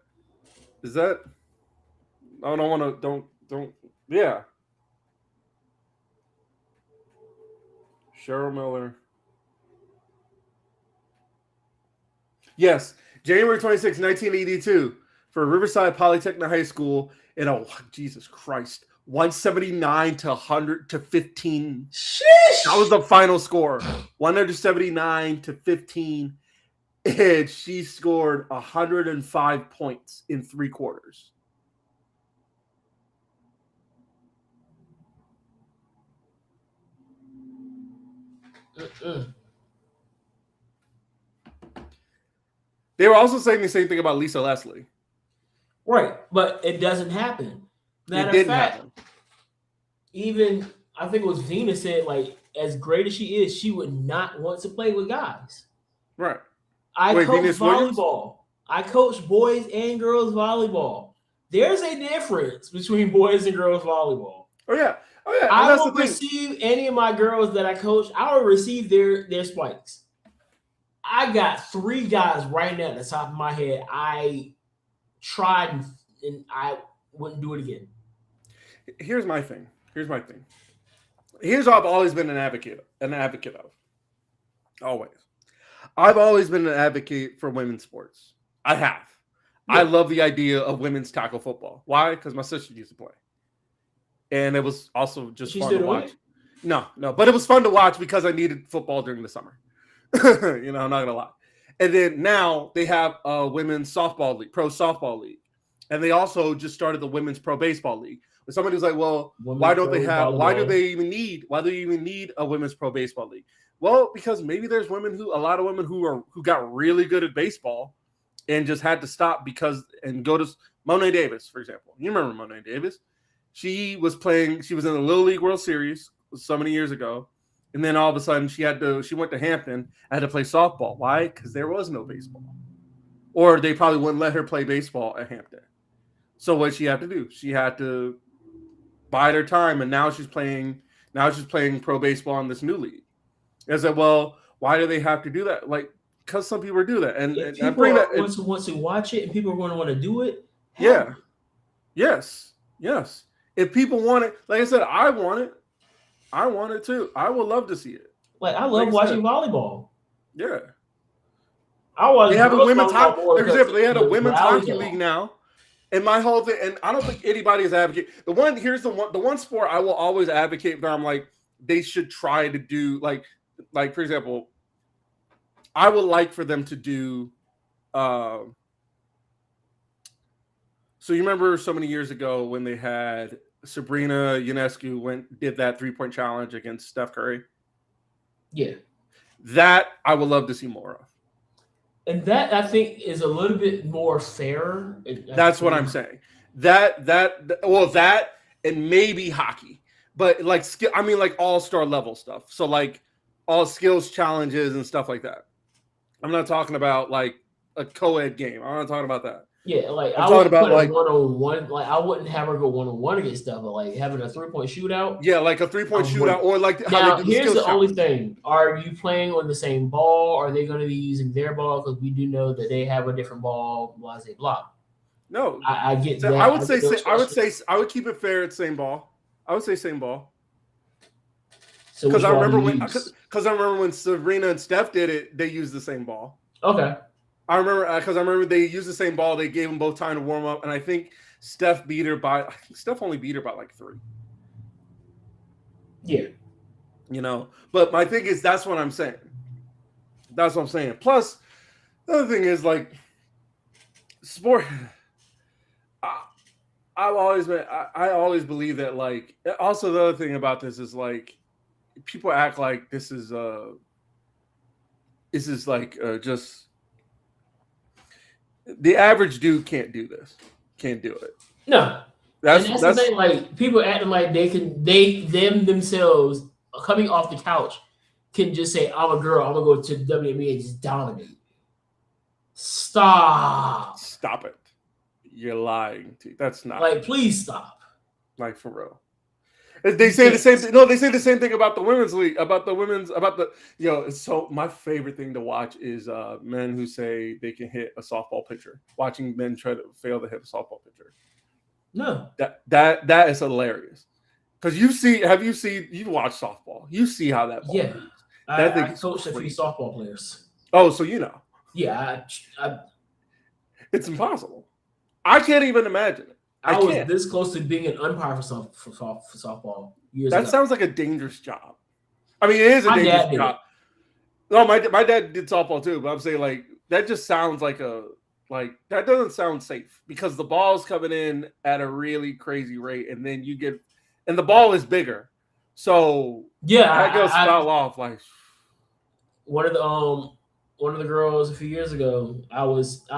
Speaker 2: I don't want to. Don't. Yeah. Cheryl Miller. Yes, January 26, 1982, for Riverside Polytechnic High School in a Jesus Christ, 179 to 100 to 15.
Speaker 3: Sheesh.
Speaker 2: That was the final score. 179 to 15. And she scored 105 points in 3 quarters. They were also saying the same thing about Lisa Leslie.
Speaker 3: Right, but it doesn't happen. Matter
Speaker 2: It
Speaker 3: of
Speaker 2: didn't
Speaker 3: fact,
Speaker 2: happen.
Speaker 3: even I think it was Venus said, like, as great as she is, she would not want to play with guys.
Speaker 2: Right.
Speaker 3: I
Speaker 2: Wait,
Speaker 3: coach
Speaker 2: Venus Williams?
Speaker 3: volleyball. I coach boys and girls volleyball. There's a difference between boys and girls volleyball.
Speaker 2: Oh yeah. Oh yeah. And
Speaker 3: I
Speaker 2: that's
Speaker 3: will
Speaker 2: the thing.
Speaker 3: receive any of my girls that I coach. I will receive their spikes. I got 3 guys right now at the top of my head. I tried and I wouldn't do it again.
Speaker 2: Here's my thing. Here's what I've always been an advocate of. Always. I've always been an advocate for women's sports. I have. Yeah. I love the idea of women's tackle football. Why? Because my sister used to play. And it was also just fun to watch. No, but it was fun to watch because I needed football during the summer. I'm not gonna lie. And then now they have a women's softball league, pro softball league, and they also just started the women's pro baseball league. But somebody was like, "Well, why do they even need a women's pro baseball league?" Well, because maybe there's a lot of women who got really good at baseball and just had to stop and go to Monet Davis, for example. You remember Monet Davis? She was in the Little League World Series so many years ago. And then all of a sudden she went to Hampton, had to play softball. Why? Because there was no baseball. Or they probably wouldn't let her play baseball at Hampton. So what she had to do? She had to bide her time, and now she's playing pro baseball in this new league. I said, well, why do they have to do that? Like, because some people do that. And
Speaker 3: if people want to watch it and people are going to want to do it.
Speaker 2: Yeah. Yes. If people want it, like I said, I want it. I want it too. I would love to see it.
Speaker 3: Like, I love watching volleyball.
Speaker 2: Yeah.
Speaker 3: They
Speaker 2: have a women's hockey. For example, they had a women's hockey league now. And my whole thing, and I don't think anybody is advocating. The one sport I will always advocate that I'm like, they should try to do, like for example, I would like for them to do so you remember so many years ago when they had Sabrina Ionescu did that 3-point challenge against Steph Curry?
Speaker 3: Yeah.
Speaker 2: That I would love to see more of.
Speaker 3: And that, I think, is a little bit more fair.
Speaker 2: That's what I'm saying. That and maybe hockey. But like all-star level stuff. So like all skills challenges and stuff like that. I'm not talking about like a co-ed game. I'm not talking about that.
Speaker 3: Yeah, like I'm talking about like one-on-one. Like I wouldn't have her go one-on-one against stuff, but like having a 3-point shootout.
Speaker 2: Yeah, like a 3-point shootout, or like
Speaker 3: now. Here's the only thing: are you playing on the same ball? Are they going to be using their ball? Because we do know that they have a different ball. Blah, blah, blah.
Speaker 2: No,
Speaker 3: I get that.
Speaker 2: I would keep it fair at same ball. I would say same ball. So because I remember when Serena and Steph did it, they used the same ball.
Speaker 3: Okay.
Speaker 2: I remember they used the same ball. They gave them both time to warm up, and I think Steph only beat her by like 3.
Speaker 3: Yeah.
Speaker 2: But my thing is, that's what I'm saying. Plus, the other thing is like sport. I always believe that, like, also the other thing about this is like people act like this is just. The average dude can't do this. Can't do it.
Speaker 3: No. That's the thing. Like, people acting like themselves coming off the couch can just say, I'm a girl, I'm gonna go to the WNBA and just dominate. Stop
Speaker 2: it. You're lying. That's not
Speaker 3: like, please stop.
Speaker 2: Like, for real. They say the same thing. No, they say the same thing about the women's league. So my favorite thing to watch is men who say they can hit a softball pitcher. Watching men try to fail to hit a softball pitcher.
Speaker 3: No,
Speaker 2: that is hilarious. Because you've watched softball. You see how that ball moves.
Speaker 3: I coached a few softball players.
Speaker 2: Oh, so you know.
Speaker 3: Yeah,
Speaker 2: It's impossible. I can't even imagine it. I
Speaker 3: was
Speaker 2: can't.
Speaker 3: this close to being an umpire for softball years
Speaker 2: That
Speaker 3: ago.
Speaker 2: sounds like a dangerous job. I mean, it is a
Speaker 3: My
Speaker 2: dangerous
Speaker 3: dad did
Speaker 2: job.
Speaker 3: it.
Speaker 2: No, my dad did softball too, but I'm saying like that just sounds like that doesn't sound safe because the ball's coming in at a really crazy rate, and then and the ball is bigger, so
Speaker 3: Yeah,
Speaker 2: that goes foul off. Like
Speaker 3: one of the girls a few years ago, I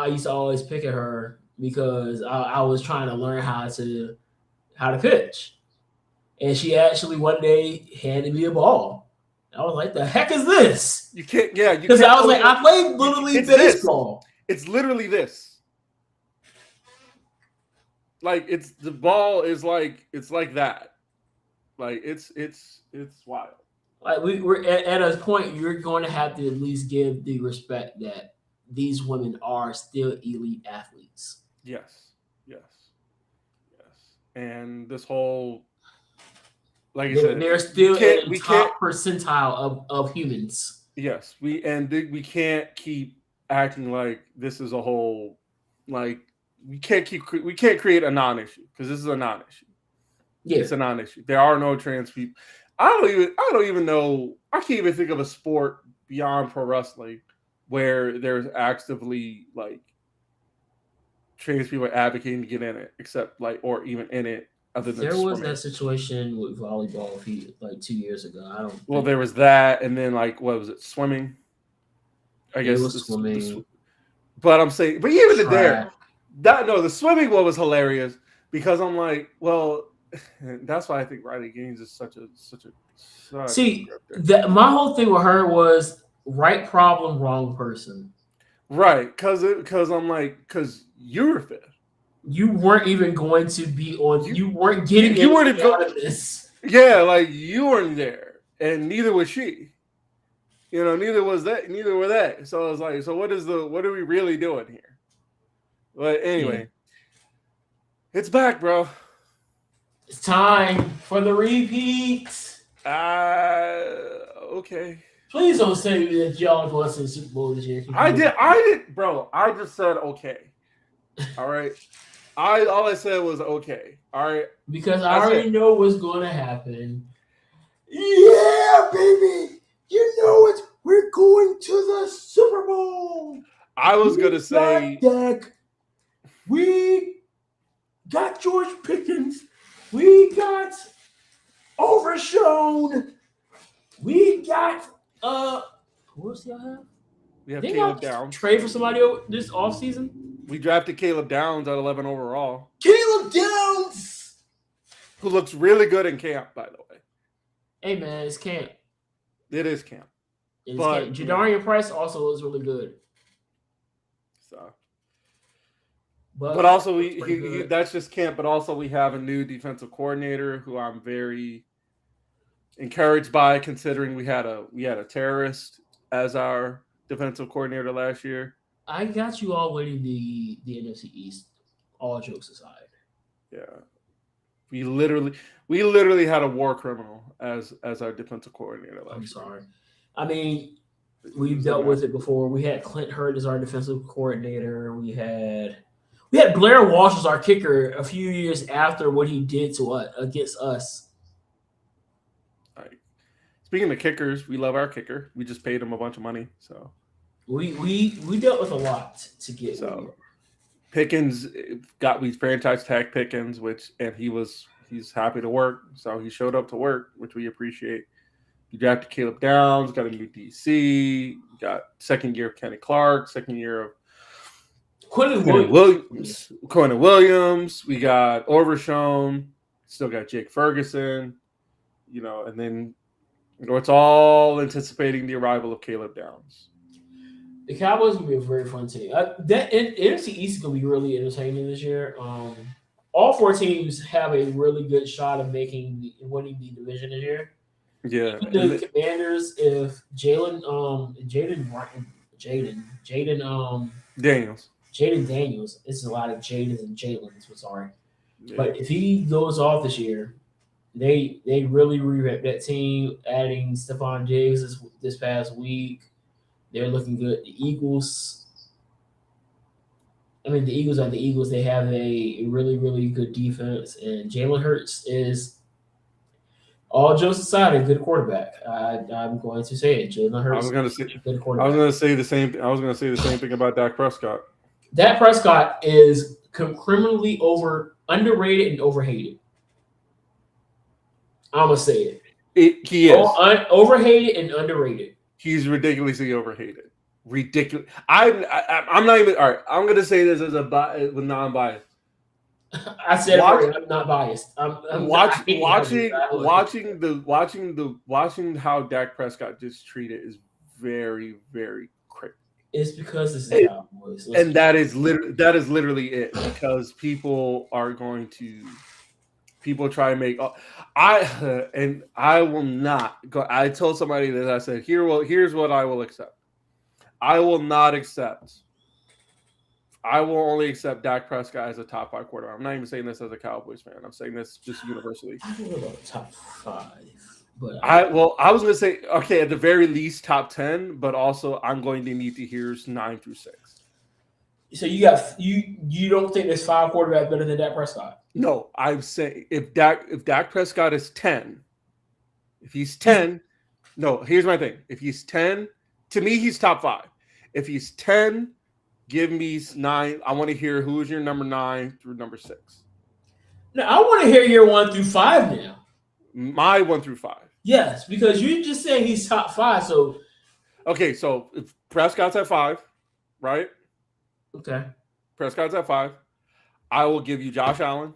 Speaker 3: used to always pick at her because I was trying to learn how to pitch, and she actually one day handed me a ball. I was like, "The heck is this?"
Speaker 2: you can't, yeah, you
Speaker 3: Because
Speaker 2: can't
Speaker 3: I was
Speaker 2: tell
Speaker 3: like,
Speaker 2: me.
Speaker 3: "I played literally
Speaker 2: It's this.
Speaker 3: baseball."
Speaker 2: It's literally this. Like it's the ball is like it's like that. Like it's wild.
Speaker 3: Like we're at a point, you're going to have to at least give the respect that these women are still elite athletes.
Speaker 2: Yes, yes, yes. And this whole, like I said,
Speaker 3: They're still in the
Speaker 2: we can't.
Speaker 3: top percentile of humans.
Speaker 2: Yes, we can't keep acting like this is a whole, like we can't create a non-issue because this is a non-issue.
Speaker 3: Yeah,
Speaker 2: It's a non-issue. There are no trans people. I don't even know. I can't even think of a sport beyond pro wrestling where there's actively like trans people advocating to get in it, except like or even in it other than
Speaker 3: there was
Speaker 2: swimming.
Speaker 3: that situation with volleyball like 2 years ago. I don't.
Speaker 2: Well, there was that, and then like what was it? Swimming. I
Speaker 3: It
Speaker 2: guess
Speaker 3: was swimming.
Speaker 2: but I'm saying, but even in there,
Speaker 3: Track.
Speaker 2: the swimming one was hilarious because I'm like, well, that's why I think Riley Gaines is such a
Speaker 3: See,
Speaker 2: grifter.
Speaker 3: my whole thing with her was right problem, wrong person.
Speaker 2: Right, because I'm like, because you were fifth.
Speaker 3: You weren't even going to be on. You weren't getting
Speaker 2: you weren't
Speaker 3: anything out of this.
Speaker 2: Yeah, like you weren't there, and neither was she. You know, neither was that. Neither were that. So I was like, so what are we really doing here? But anyway, it's back, bro.
Speaker 3: It's time for the repeat.
Speaker 2: Okay.
Speaker 3: Please don't say that y'all going to the Super Bowl this year.
Speaker 2: I did, bro. I just said okay. All right. All I said was okay. All right.
Speaker 3: Because I already know what's going to happen. Yeah, baby. You know it. We're going to the Super Bowl.
Speaker 2: I was going to say.
Speaker 3: Dak. We got George Pickens. We got Overshown. We got who else do y'all have?
Speaker 2: We have Caleb Downs.
Speaker 3: Trade for somebody this offseason?
Speaker 2: We drafted Caleb Downs at 11 overall.
Speaker 3: Caleb Downs!
Speaker 2: Who looks really good in camp, by the way.
Speaker 3: Hey, man, it's camp.
Speaker 2: It is camp.
Speaker 3: But Jadarian Price also looks really good.
Speaker 2: So.
Speaker 3: But
Speaker 2: also, that's just camp. But also, we have a new defensive coordinator who I'm very encouraged by, considering we had a terrorist as our defensive coordinator last year.
Speaker 3: I got you all winning the NFC East. All jokes aside,
Speaker 2: yeah, we literally had a war criminal as our defensive coordinator last year.
Speaker 3: I'm sorry. I mean, we've dealt with it before. We had Clint Hurt as our defensive coordinator. We had Blair Walsh as our kicker a few years after what he did to us against us.
Speaker 2: Right. Speaking of kickers, we love our kicker. We just paid him a bunch of money, so
Speaker 3: we dealt with a lot to get.
Speaker 2: So Pickens we franchise tag Pickens, he's happy to work, so he showed up to work, which we appreciate. You drafted Caleb Downs, got a new DC, got second year of Kenny Clark, second year of Quinnen Williams. We got Overshown, still got Jake Ferguson, and then it's all anticipating the arrival of Caleb Downs.
Speaker 3: The Cowboys are going to be a very fun team. That NFC East is going to be really entertaining this year. All four teams have a really good shot of winning the division this year.
Speaker 2: Yeah,
Speaker 3: even the Commanders, if Jaden Daniels, it's a lot of Jadens and Jalen's. I'm sorry, but if he goes off this year, they really revamped that team, adding Stephon Diggs this past week. They're looking good. The Eagles, I mean, the Eagles are the Eagles. They have a really, really good defense, and Jalen Hurts is, all jokes aside, a good quarterback. I'm going to say it. Jalen
Speaker 2: I
Speaker 3: Hurts
Speaker 2: was
Speaker 3: is
Speaker 2: gonna say
Speaker 3: a good
Speaker 2: I was
Speaker 3: quarterback.
Speaker 2: gonna say the same. I was gonna say the same thing about Dak Prescott.
Speaker 3: Dak Prescott is criminally underrated and overhated. I'm gonna say it.
Speaker 2: He is.
Speaker 3: Overhated and underrated.
Speaker 2: He's ridiculously overhated. Ridiculous. I'm not even. All right. I'm gonna say this as with non-bias.
Speaker 3: I said it. I'm not biased.
Speaker 2: Watching how Dak Prescott just treated is very, very crazy.
Speaker 3: It's because this is Cowboys,
Speaker 2: and that is literally it. Because people try to make. I will not go. I told somebody that I said, here's what I will accept. I will not accept. I will only accept Dak Prescott as a top 5 quarterback. I'm not even saying this as a Cowboys fan. I'm saying this just universally.
Speaker 3: I don't know about top 5, but
Speaker 2: I was going to say, okay, at the very least top 10, but also I'm going to need to hear 9 through 6.
Speaker 3: So you don't think there's 5 quarterbacks better than Dak Prescott?
Speaker 2: No, I'm saying if Dak Prescott is 10, if he's 10, no, here's my thing. If he's 10, to me he's top 5. If he's 10, give me 9. I want to hear who is your number 9 through number 6.
Speaker 3: No, I want to hear your 1 through 5 now.
Speaker 2: My 1 through 5.
Speaker 3: Yes, because you just said he's top 5. So
Speaker 2: okay, so if Prescott's at 5, right?
Speaker 3: Okay.
Speaker 2: Prescott's at 5. I will give you Josh Allen.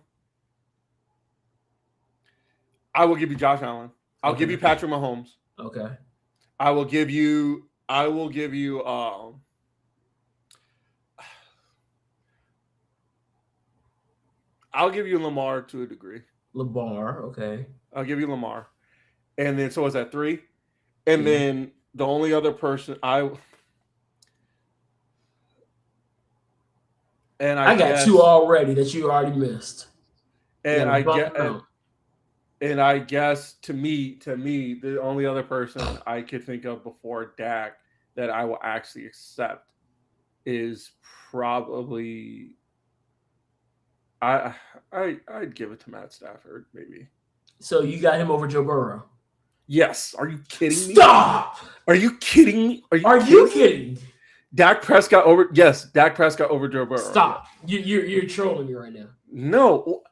Speaker 2: I'll give you Patrick Mahomes.
Speaker 3: Okay.
Speaker 2: I'll give you Lamar to a degree.
Speaker 3: Lamar, okay.
Speaker 2: I'll give you Lamar. And then so is that 3? And then the only other person I
Speaker 3: got 2 already that you already missed.
Speaker 2: And I guess to me, the only other person I could think of before Dak that I will actually accept is probably I'd give it to Matt Stafford, maybe.
Speaker 3: So you got him over Joe Burrow?
Speaker 2: Yes. Are you kidding me?
Speaker 3: Stop!
Speaker 2: Are you kidding me?
Speaker 3: Are you kidding?
Speaker 2: Dak Prescott over Joe Burrow.
Speaker 3: Stop. You're trolling me right now.
Speaker 2: No.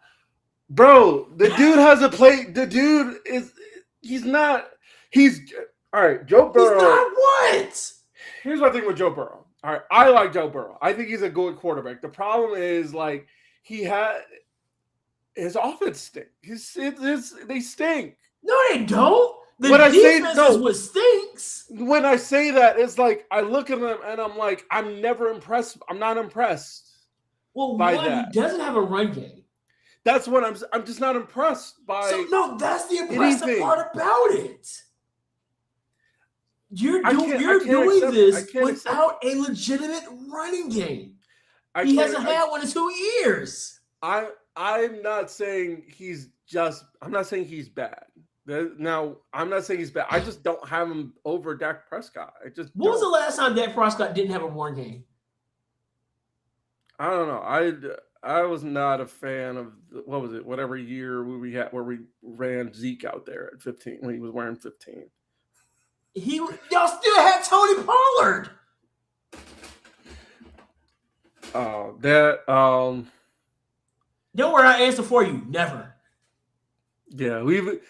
Speaker 2: Bro, the dude has a play. The dude he's all right, Joe Burrow.
Speaker 3: He's not what?
Speaker 2: Here's my thing with Joe Burrow. All right, I like Joe Burrow. I think he's a good quarterback. The problem is like his offense stink. They stink.
Speaker 3: No, they don't. The defense is what stinks.
Speaker 2: When I say that, it's like I look at them and I'm like, I'm never impressed. I'm not impressed.
Speaker 3: Well, he doesn't have a run game.
Speaker 2: That's what I'm just not impressed by.
Speaker 3: So, no, that's the impressive part about it. You're doing this without a legitimate running game. He hasn't had one in 2 years.
Speaker 2: I'm not saying he's bad. Now, I'm not saying he's bad. I just don't have him over Dak Prescott.
Speaker 3: When was the last time Dak Prescott didn't have a run game?
Speaker 2: I don't know. I was not a fan of whatever year we had where we ran Zeke out there at 15 when he was wearing 15.
Speaker 3: Y'all still had Tony Pollard. Don't worry, I answer for you. Never.
Speaker 2: Yeah, we've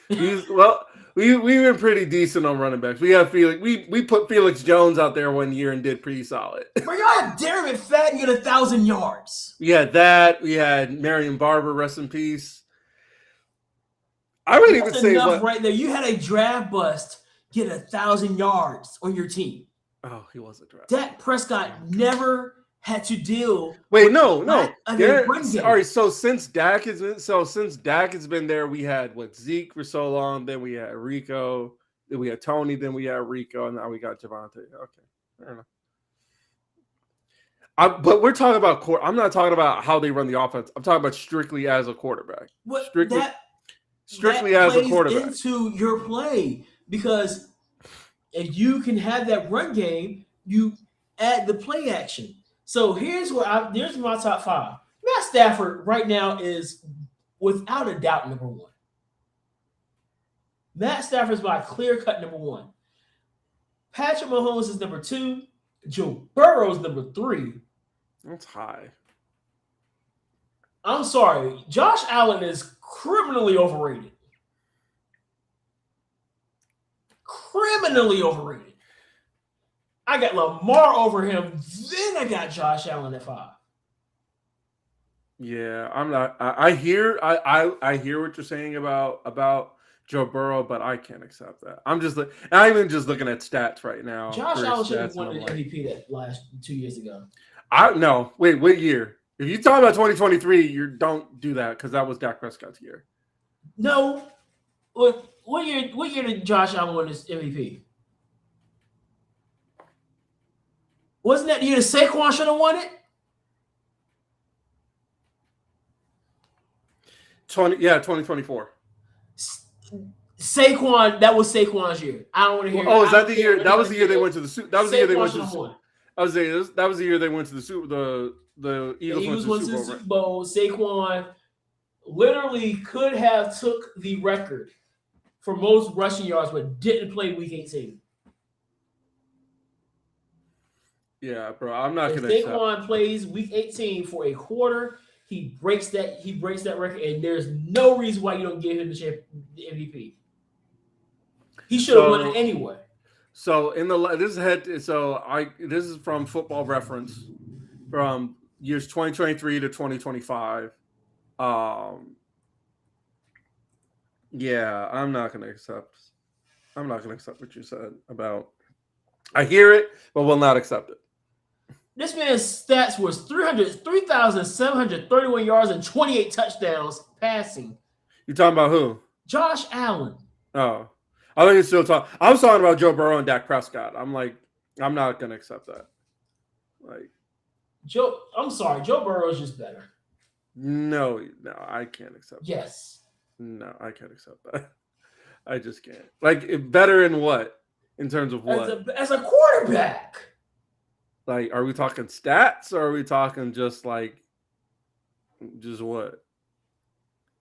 Speaker 2: been pretty decent on running backs. We have Felix. We put Felix Jones out there one year and did pretty solid.
Speaker 3: But y'all had Darren McFadden get 1,000 yards.
Speaker 2: We had that. We had Marion Barber, rest in peace. I wouldn't even say
Speaker 3: enough right there. You had a draft bust get 1,000 yards on your team.
Speaker 2: Oh, he was a draft.
Speaker 3: Dak Prescott never had to deal.
Speaker 2: No. All right, so since Dak has been there, we had Zeke for so long. Then we had Rico. Then we had Tony. Then we had Rico, and now we got Javonte. Okay, fair enough. But we're talking about I'm not talking about how they run the offense. I'm talking about strictly as a quarterback. Strictly as a quarterback
Speaker 3: into your play, because if you can have that run game, you add the play action. So here's my top five. Matt Stafford right now is without a doubt number one. Matt Stafford's my clear cut number one. Patrick Mahomes is number two. Joe Burrow is number three.
Speaker 2: That's high.
Speaker 3: I'm sorry. Josh Allen is criminally overrated. Criminally overrated. I got Lamar over him. Then I got Josh Allen at 5.
Speaker 2: Yeah, I'm not. I hear what you're saying about Joe Burrow, but I can't accept that. I'm even just looking at stats right now.
Speaker 3: Josh Allen should have
Speaker 2: stats,
Speaker 3: won
Speaker 2: and
Speaker 3: the
Speaker 2: I'm like,
Speaker 3: MVP that last 2 years ago.
Speaker 2: No, wait, what year? If you talk about 2023, you don't do that because that was Dak Prescott's year.
Speaker 3: No. What year did Josh Allen win his MVP? Wasn't that the year that Saquon should have won it?
Speaker 2: 2024.
Speaker 3: Saquon, that was Saquon's year. I don't want to hear.
Speaker 2: Oh, is that the year? That was the year they went to the Super. That was the year they went to the Super. That was the year they went to the Super. The Eagles went to the Super
Speaker 3: Bowl. Saquon literally could have took the record for most rushing yards, but didn't play Week 18.
Speaker 2: Yeah, bro, I'm not going to.
Speaker 3: Saquon plays Week 18 for a quarter. He breaks that record, and there's no reason why you don't give him the MVP. He should have won it anyway.
Speaker 2: So this is from Football Reference from years 2023 to 2025. Yeah, I'm not gonna accept what you said about. I hear it, but will not accept it.
Speaker 3: This man's stats was 3,731 yards and 28 touchdowns passing.
Speaker 2: You talking about who?
Speaker 3: Josh Allen.
Speaker 2: Oh, I think you're still talking. I was talking about Joe Burrow and Dak Prescott. I'm not gonna accept that.
Speaker 3: I'm sorry, Joe Burrow is just better.
Speaker 2: No, I can't accept that.
Speaker 3: Yes.
Speaker 2: No, I can't accept that. I just can't. Better in what? In terms of what?
Speaker 3: As a quarterback.
Speaker 2: Are we talking stats or are we talking just what?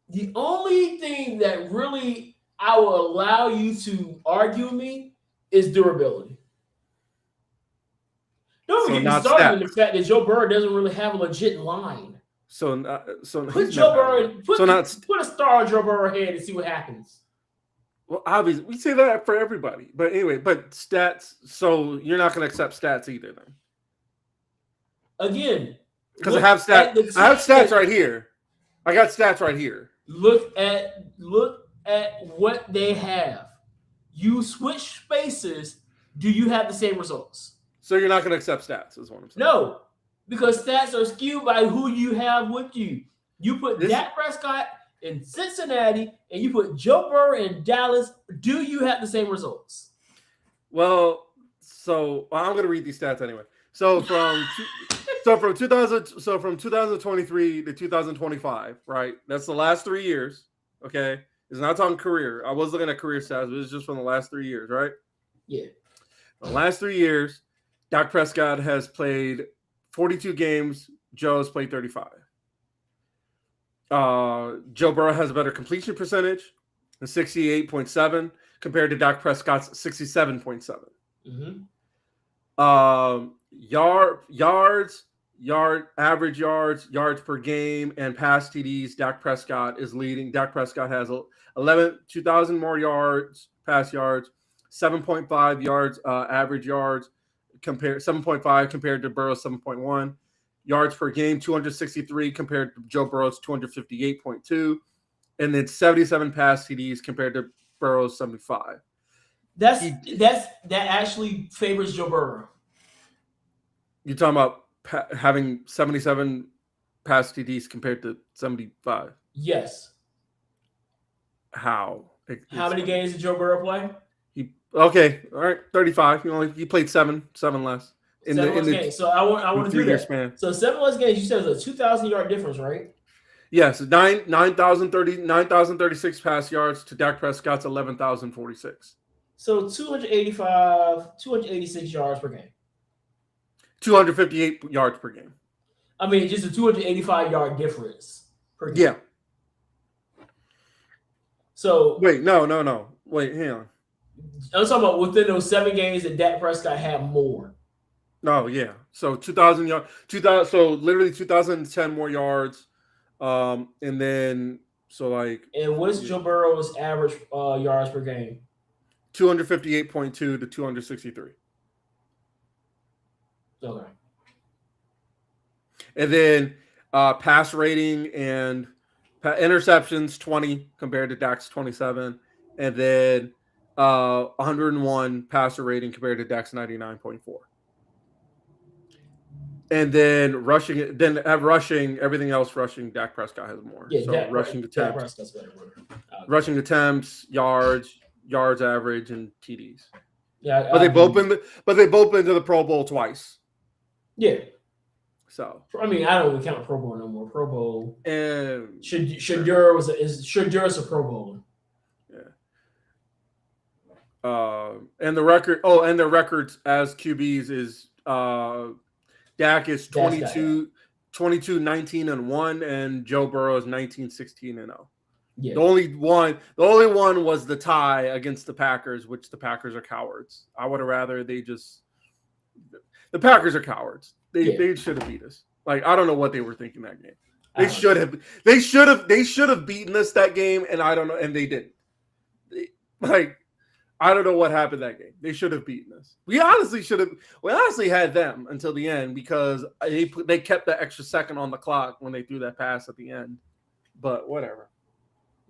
Speaker 3: The only thing that really I will allow you to argue with me is durability. Don't get me started with the fact that Joe Burrow doesn't really have a legit line.
Speaker 2: Put
Speaker 3: a star on Joe Burrow's head and see what happens.
Speaker 2: Well, obviously, we say that for everybody. But anyway, stats. So you're not going to accept stats either, then?
Speaker 3: Again,
Speaker 2: because I have stats. I have stats right here. I got stats right here.
Speaker 3: Look at what they have. You switch spaces. Do you have the same results?
Speaker 2: So you're not going to accept stats, is what I'm saying.
Speaker 3: No, because stats are skewed by who you have with you. You put Dak Prescott in Cincinnati and you put Joe Burrow in Dallas. Do you have the same results?
Speaker 2: Well, I'm going to read these stats anyway. So from 2023 to 2025, right? That's the last 3 years. Okay, it's not talking career. I was looking at career stats, but it's just from the last 3 years, right?
Speaker 3: Yeah.
Speaker 2: The last 3 years, Dak Prescott has played 42 games. Joe has played 35. Joe Burrow has a better completion percentage, 68.7 compared to Dak Prescott's 67.7.
Speaker 3: Mm-hmm.
Speaker 2: Average yards per game, and pass TDs. Dak Prescott is leading. Dak Prescott has 2,000 more pass yards, 7.5 yards, average yards, 7.5 compared to Burrow's 7.1. Yards per game, 263 compared to Joe Burrow's 258.2, and then 77 pass TDs compared to Burrow's 75.
Speaker 3: That actually favors Joe Burrow.
Speaker 2: You're talking about having 77 pass TDs compared to 75.
Speaker 3: Yes.
Speaker 2: How?
Speaker 3: How many games did Joe Burrow play?
Speaker 2: Okay, all right, 35. He played seven less.
Speaker 3: Seven less games. So I want to do that.
Speaker 2: Span.
Speaker 3: So 7 less games. You said it was a 2,000-yard difference, right?
Speaker 2: Yes, 9,036 pass yards to Dak Prescott's 11,046.
Speaker 3: So 286 yards per game.
Speaker 2: 258 yards per game.
Speaker 3: I mean, just a 285-yard difference per game.
Speaker 2: Yeah.
Speaker 3: So
Speaker 2: Wait, no. Wait, hang on.
Speaker 3: I'm talking about within those 7 games that Dak Prescott had more.
Speaker 2: No, yeah. So 2,000 yards, 2,000. So literally 2,010 more yards, and then so like.
Speaker 3: And what's Joe Burrow's average yards per game?
Speaker 2: 258.2 to 263.
Speaker 3: Okay.
Speaker 2: And then pass rating and interceptions 20 compared to Dak's 27, and then 101 passer rating compared to Dak's 99.4. And then rushing, everything else rushing. Dak Prescott has more.
Speaker 3: Yeah,
Speaker 2: so rushing attempts,
Speaker 3: Dak Prescott's better.
Speaker 2: rushing attempts, yards average, and TDs.
Speaker 3: Yeah,
Speaker 2: but they both been to the Pro Bowl twice.
Speaker 3: Yeah.
Speaker 2: So
Speaker 3: I mean, I don't even count Pro Bowl no more. Pro Bowl
Speaker 2: and
Speaker 3: Shadur is a Pro Bowl.
Speaker 2: Yeah. And the record. Oh, and the records as QBs is Dak is 22, 19 and 1, and Joe Burrow is 19, 16 and 0.
Speaker 3: Yeah.
Speaker 2: The only one was the tie against the Packers, which the Packers are cowards. I would have rather the Packers are cowards. They should have beat us. Like, I don't know what they were thinking that game. They should have beaten us that game, and I don't know, and they didn't. I don't know what happened that game. They should have beaten us. We honestly had them until the end because they kept that extra second on the clock when they threw that pass at the end. But whatever.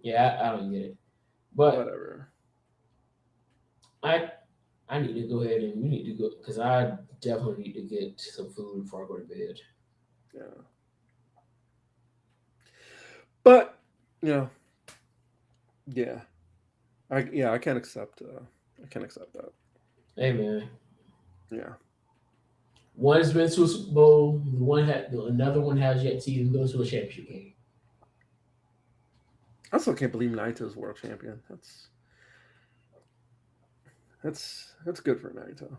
Speaker 3: Yeah, I don't get it. But
Speaker 2: whatever.
Speaker 3: I need to go ahead and we need to go because I definitely need to get some food before I go to bed.
Speaker 2: Yeah. But yeah. I can't accept that.
Speaker 3: Hey man.
Speaker 2: Yeah.
Speaker 3: One's been to a Super Bowl, another one has yet to even go to a championship game.
Speaker 2: I still can't believe Naito's world champion. That's good for Naito.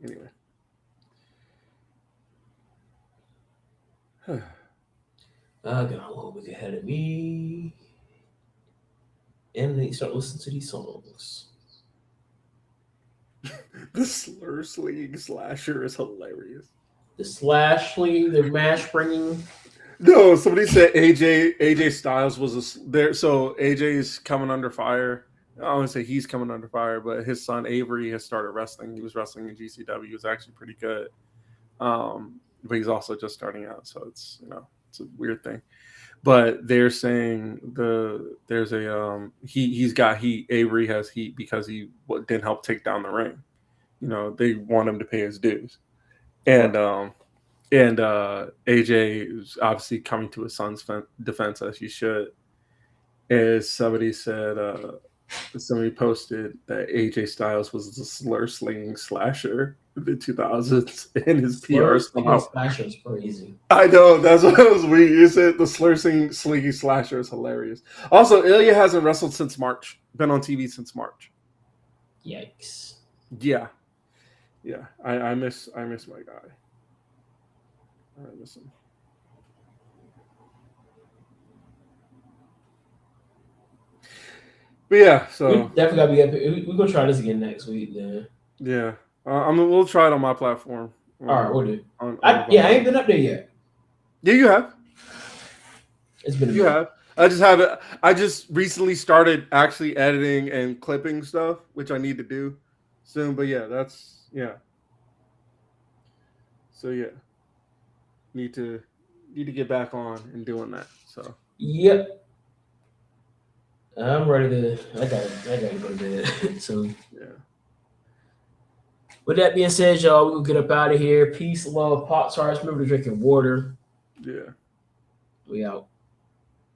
Speaker 2: Anyway.
Speaker 3: I got a little bit ahead of me. And then you start listening to these songs.
Speaker 2: The slur slinging slasher is hilarious.
Speaker 3: The slashing, the mash bringing.
Speaker 2: No, somebody said AJ Styles was there. So AJ's coming under fire. I don't want to say he's coming under fire, but his son Avery has started wrestling. He was wrestling in GCW. He was actually pretty good. But he's also just starting out, so it's a weird thing. But they're saying there's a he's got heat. Avery has heat because he didn't help take down the ring. They want him to pay his dues, and AJ is obviously coming to his son's defense as he should. As somebody said, somebody posted that AJ Styles was the slur slinging slasher in the 2000s, and his PR somehow.
Speaker 3: Slasher is crazy.
Speaker 2: I know, that's what was weird. You said the slur slinging slasher is hilarious. Also, Ilya hasn't wrestled since March. Been on TV since March.
Speaker 3: Yikes.
Speaker 2: Yeah. I miss my guy. I miss him. But yeah, so
Speaker 3: we definitely gotta be. We're gonna try this again next week, then.
Speaker 2: Yeah, we'll try it on my platform.
Speaker 3: All right, we'll do. I ain't been up there yet.
Speaker 2: Yeah, you have.
Speaker 3: It's been.
Speaker 2: You have. I just have it. I just recently started actually editing and clipping stuff, which I need to do soon. But yeah, So yeah, need to get back on and doing that. So.
Speaker 3: Yep. I'm ready to. I gotta go to bed. So
Speaker 2: yeah.
Speaker 3: With that being said, y'all, we'll get up out of here. Peace, love, Pop Tarts. Remember to drink your water.
Speaker 2: Yeah.
Speaker 3: We out.